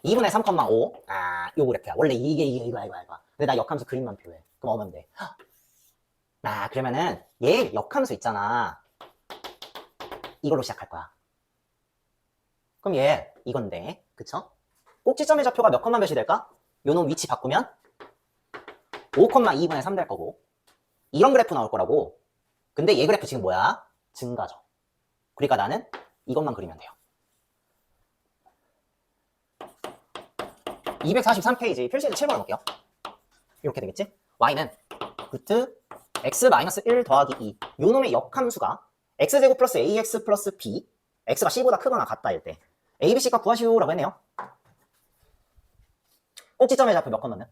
Speaker 1: 2분의 3,5. 요 그래프야. 원래 이거. 근데 나 역함수 그림만 필요해. 그럼 어면 돼. 그러면은 얘 역함수 있잖아. 이걸로 시작할 거야. 그럼 얘 이건데, 그쵸? 꼭지점의 좌표가 몇 컴마 몇이 될까? 요놈 위치 바꾸면 5,2분의 3 될 거고 이런 그래프 나올 거라고. 근데 얘 그래프 지금 뭐야? 증가죠. 그러니까 나는 이것만 그리면 돼요. 243페이지 표시해서 7번 볼게요. 이렇게 되겠지? y는 루트 x-1 더하기 2 요놈의 역함수가 x제곱 플러스 ax 플러스 b x가 c보다 크거나 같다일 때 a, b, c값 구하시오 라고 했네요. 꼭지점의 좌표 몇 컴마면?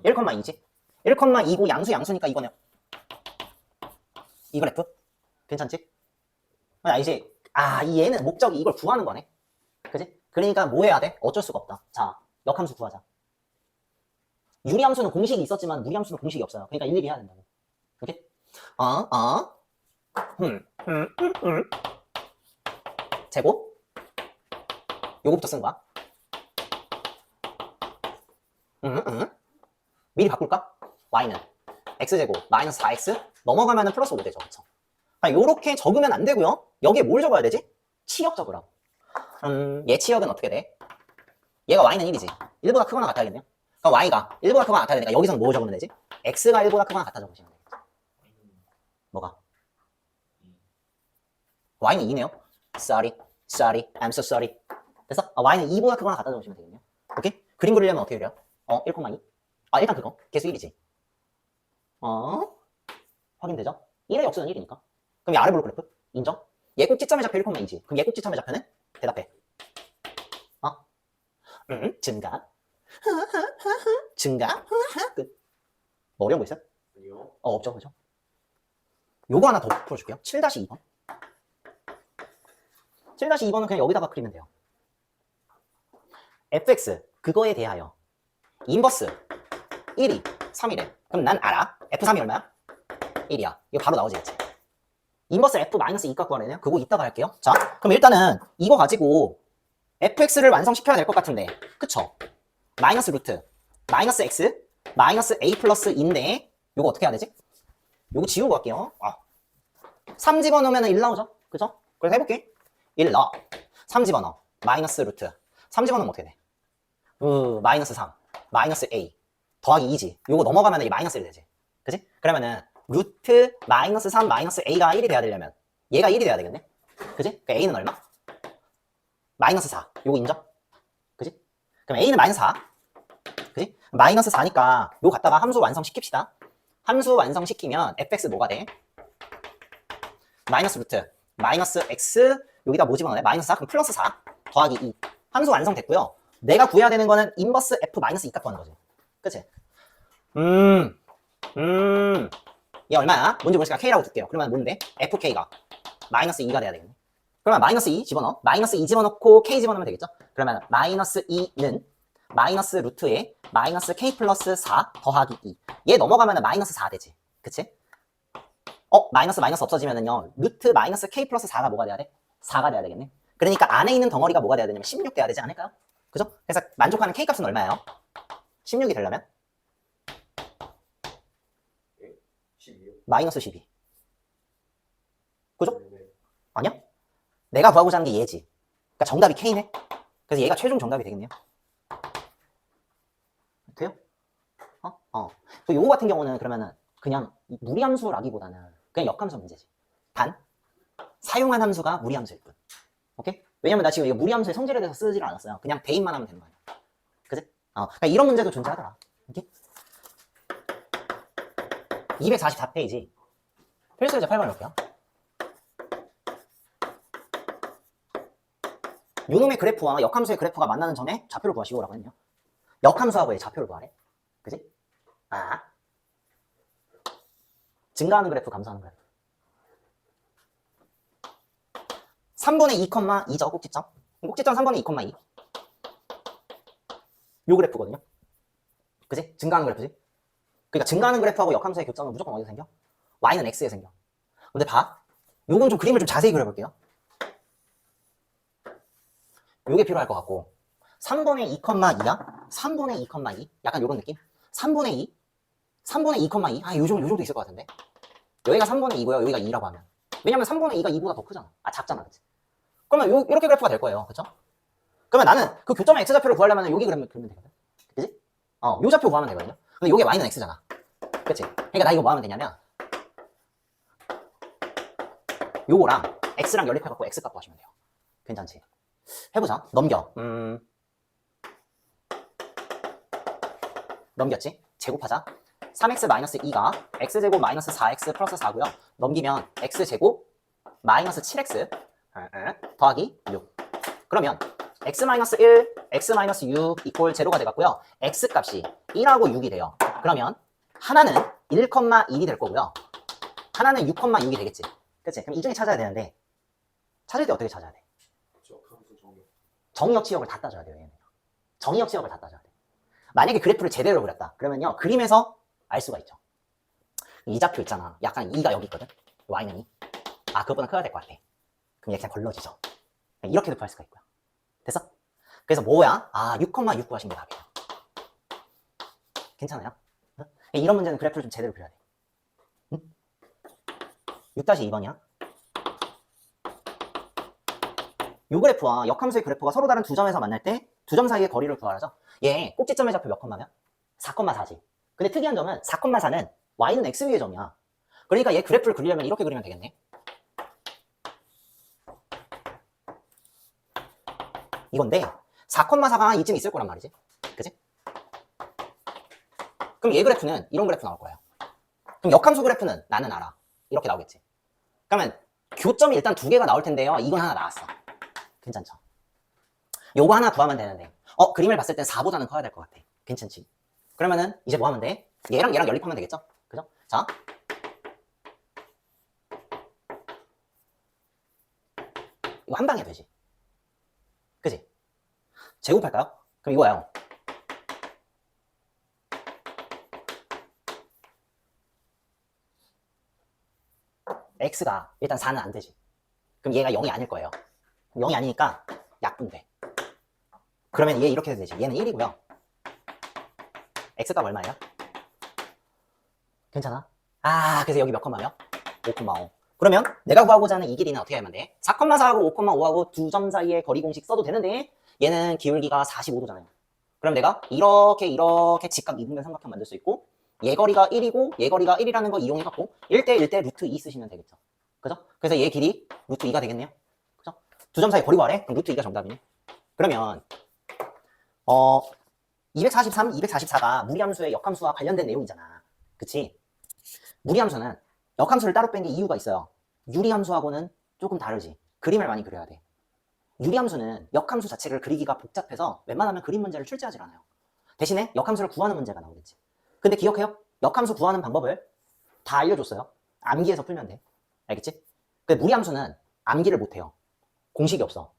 Speaker 1: 1,2지? 1,2고 양수니까 이거네요. 이 그래프? 괜찮지? 알지? 이 얘는 목적이 이걸 구하는 거네. 그지? 그러니까 뭐 해야 돼? 어쩔 수가 없다. 자, 역함수 구하자. 유리함수는 공식이 있었지만 무리함수는 공식이 없어요. 그러니까 일일이 해야 된다고. 오케이? 제곱? 요거부터 쓴 거야. 미리 바꿀까? y는 x제곱 마이너스 4x 넘어가면은 플러스 5 되죠. 그쵸? 요렇게 적으면 안 되고요. 여기에 뭘 적어야 되지? 치역 적으라고. 얘 치역은 어떻게 돼? 얘가 y는 1이지. 1보다 크거나 같아야겠네요. 그럼 y가 1보다 크거나 같아야 되니까 여기서는 뭐 적으면 되지? x가 1보다 크거나 같아 적으시면 되겠지. 뭐가? y는 2네요. Sorry, I'm so sorry. 됐어? y는 2보다 크거나 같아 적으시면 되겠네요. 오케이? 그림 그리려면 어떻게 그려요? 1,2. 일단 그거. 개수 1이지. 확인되죠? 1의 역수는 1이니까. 그럼 얘 아래 블록 그래프? 인정? 얘 꼭지점의 좌표 1,2지. 그럼 얘 꼭지점의 좌표는? 대답해. 증가. 증가. 끝. 뭐 어려운 거 있어요?
Speaker 2: 아니요.
Speaker 1: 없죠, 그죠? 요거 하나 더 풀어줄게요. 7-2번. 7-2번은 그냥 여기다가 그리면 돼요. fx, 그거에 대하여. 인버스, 1이 3이래. 그럼 난 알아. f3이 얼마야? 1이야. 이거 바로 나오지, 그치? 인버스 f-2 갖고 하래요. 그거 이따가 할게요. 자, 그럼 일단은 이거 가지고 fx를 완성시켜야 될 것 같은데. 그쵸? 마이너스 루트, 마이너스 x, 마이너스 a 플러스 2인데 요거 어떻게 해야 되지? 요거 지우고 갈게요. 3 집어넣으면 1 나오죠? 그죠? 그래서 해볼게. 1 넣어. 3 집어넣어. 마이너스 루트. 3 집어넣으면 어떻게 돼? 마이너스 3, 마이너스 a 더하기 2지. 요거 넘어가면 이 마이너스 1 되지. 그지? 그러면은 루트 마이너스 3 마이너스 a가 1이 돼야 되려면 얘가 1이 돼야 되겠네. 그지? 그 a는 얼마? 마이너스 4. 요거 인정? 그지? 그럼 a는 마이너스 4. 그지? 마이너스 4니까 요거 갖다가 함수 완성시킵시다. 함수 완성시키면 fx 뭐가 돼? 마이너스 루트 마이너스 x 여기다 뭐 집어넣네? 마이너스 4 그럼 플러스 4 더하기 2 함수 완성됐고요. 내가 구해야 되는 거는 인버스 f-2 값 구하는 거지. 그치? 얘 얼마야? 뭔지 모르니까 k라고 둘게요. 그러면 뭔데? fk가 마이너스 2가 돼야 되겠네. 그러면 마이너스 2 집어넣어. 마이너스 2 집어넣고 k 집어넣으면 되겠죠? 그러면 마이너스 2는 마이너스 루트에 마이너스 k 플러스 4 더하기 2. 얘 넘어가면 마이너스 4 되지. 그치? 마이너스 없어지면은요. 루트 마이너스 k 플러스 4가 뭐가 돼야 돼? 4가 돼야 되겠네. 그러니까 안에 있는 덩어리가 뭐가 돼야 되냐면 16 돼야 되지 않을까요? 그죠? 그래서 만족하는 K값은 얼마예요? 16이 되려면
Speaker 2: 12요.
Speaker 1: 마이너스 12. 그죠?
Speaker 2: 네.
Speaker 1: 아니야? 내가 구하고자 하는 게 얘지. 그러니까 정답이 K네. 그래서 얘가 최종 정답이 되겠네요. 돼요? 그 요거 같은 경우는 그러면은 그냥 무리함수라기보다는 그냥 역함수 문제지. 단 사용한 함수가 무리함수일 뿐. 오케이? 왜냐면 나 지금 이거 무리함수의 성질에 대해서 쓰지를 않았어요. 그냥 대입만 하면 되는 거 아니야. 그지? 그러니까 이런 문제도 존재하더라. 오케이? 244페이지. 필수 예제 8번 볼게요. 요놈의 그래프와 역함수의 그래프가 만나는 점에 좌표를 구하시오라고 했네요. 역함수하고 좌표를 구하래. 그지? 증가하는 그래프, 감소하는 그래프. 3분의 2,2죠, 꼭지점. 꼭지점 3분의 2,2. 요 그래프거든요. 그지? 증가하는 그래프지? 그러니까 증가하는 그래프하고 역함수의 교점은 무조건 어디서 생겨? y는 x에 생겨. 근데 봐. 요건 좀 그림을 좀 자세히 그려볼게요. 요게 필요할 것 같고 3분의 2,2야? 3분의 2,2? 약간 요런 느낌? 3분의 2? 3분의 2,2? 요 정도 있을 것 같은데? 여기가 3분의 2고요. 여기가 2라고 하면. 왜냐면 3분의 2가 2보다 더 크잖아. 작잖아. 그치? 그러면 이렇게 그래프가 될 거예요. 그쵸? 그러면 나는 그 교점의 x좌표를 구하려면 여기 그리면 되거든. 그치? 요 좌표 구하면 되거든요. 근데 요게 y는 x잖아. 그치? 그러니까 나 이거 뭐 하면 되냐면 요거랑 x랑 연립해갖고 x값 구하시면 돼요. 괜찮지? 해보자. 넘겼지? 제곱하자. 3x-2가 x제곱 마이너스 4x 플러스 4고요. 넘기면 x제곱 마이너스 7x 더하기 6. 그러면 x-1, x-6 이퀄 제로가 돼갖고요. x값이 1하고 6이 돼요. 그러면 하나는 1,1이 될 거고요. 하나는 6,6이 되겠지. 그치? 그럼 이 중에 찾아야 되는데 찾을 때 어떻게 찾아야 돼?
Speaker 2: 역함수 정의.
Speaker 1: 정의역 지역을 다 따져야 돼요. 얘는. 정의역 지역을 다 따져야 돼. 만약에 그래프를 제대로 그렸다. 그러면요. 그림에서 알 수가 있죠. 이 좌표 있잖아. 약간 2가 여기 있거든. y는 2. 그것보다 커야 될 것 같아. 그럼 얘 그냥 걸러지죠. 이렇게도 구할 수가 있고요. 됐어? 그래서 뭐야? 6,6 구하신 게 답이에요. 괜찮아요? 응? 이런 문제는 그래프를 좀 제대로 그려야 돼. 응? 6-2번이야. 요 그래프와 역함수의 그래프가 서로 다른 두 점에서 만날 때 두 점 사이의 거리를 구하라죠. 얘 꼭지점의 좌표 몇 컴마면? 4,4지. 근데 특이한 점은 4,4는 y는 x 위의 점이야. 그러니까 얘 그래프를 그리려면 이렇게 그리면 되겠네. 이건데 4,4가 이쯤 있을 거란 말이지. 그치? 그럼 얘 그래프는 이런 그래프 나올 거예요. 그럼 역함수 그래프는 나는 알아. 이렇게 나오겠지. 그러면 교점이 일단 두 개가 나올 텐데요. 이건 하나 나왔어. 괜찮죠? 요거 하나 구하면 되는데 그림을 봤을 땐 4보다는 커야 될 것 같아. 괜찮지? 그러면은 이제 뭐 하면 돼? 얘랑 연립하면 되겠죠? 그죠? 자, 이거 한 방에 되지. 그지? 제곱할까요? 그럼 이거예요. x가 일단 4는 안 되지. 그럼 얘가 0이 아닐 거예요. 0이 아니니까 약분돼. 그러면 얘 이렇게 해도 되지. 얘는 1이고요. x값 얼마예요? 괜찮아? 그래서 여기 몇 컴마며? 5,5. 그러면 내가 구하고자 하는 이 길이는 어떻게 하면 돼? 4,4하고 5,5하고 두 점 사이의 거리 공식 써도 되는데 얘는 기울기가 45도잖아요. 그럼 내가 이렇게 직각 이분면 삼각형 만들 수 있고 얘 거리가 1이고 얘 거리가 1이라는 거 이용해갖고 1대 1대 루트 2 쓰시면 되겠죠. 그죠? 그래서 얘 길이 루트 2가 되겠네요. 그죠? 두 점 사이 거리 구하래? 그럼 루트 2가 정답이네. 그러면 243, 244가 무리함수의 역함수와 관련된 내용이잖아. 그치? 무리함수는 역함수를 따로 뺀 게 이유가 있어요. 유리함수하고는 조금 다르지. 그림을 많이 그려야 돼. 유리함수는 역함수 자체를 그리기가 복잡해서 웬만하면 그림 문제를 출제하지 않아요. 대신에 역함수를 구하는 문제가 나오겠지. 근데 기억해요? 역함수 구하는 방법을 다 알려줬어요. 암기해서 풀면 돼. 알겠지? 근데 무리함수는 암기를 못해요. 공식이 없어.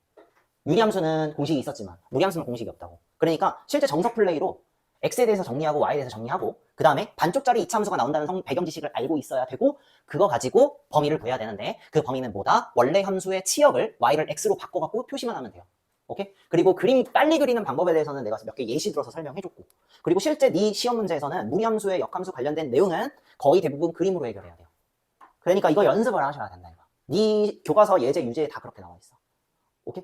Speaker 1: 유리함수는 공식이 있었지만 무리함수는 공식이 없다고. 그러니까 실제 정석 플레이로 x에 대해서 정리하고 y에 대해서 정리하고 그 다음에 반쪽짜리 이차함수가 나온다는 배경 지식을 알고 있어야 되고 그거 가지고 범위를 구해야 되는데 그 범위는 뭐다? 원래 함수의 치역을 y를 x로 바꿔갖고 표시만 하면 돼요. 오케이? 그리고 그림 빨리 그리는 방법에 대해서는 내가 몇 개 예시 들어서 설명해줬고, 그리고 실제 네 시험 문제에서는 무리함수의 역함수 관련된 내용은 거의 대부분 그림으로 해결해야 돼요. 그러니까 이거 연습을 하셔야 된다 이거. 네 교과서 예제 유제에 다 그렇게 나와 있어. 오케이?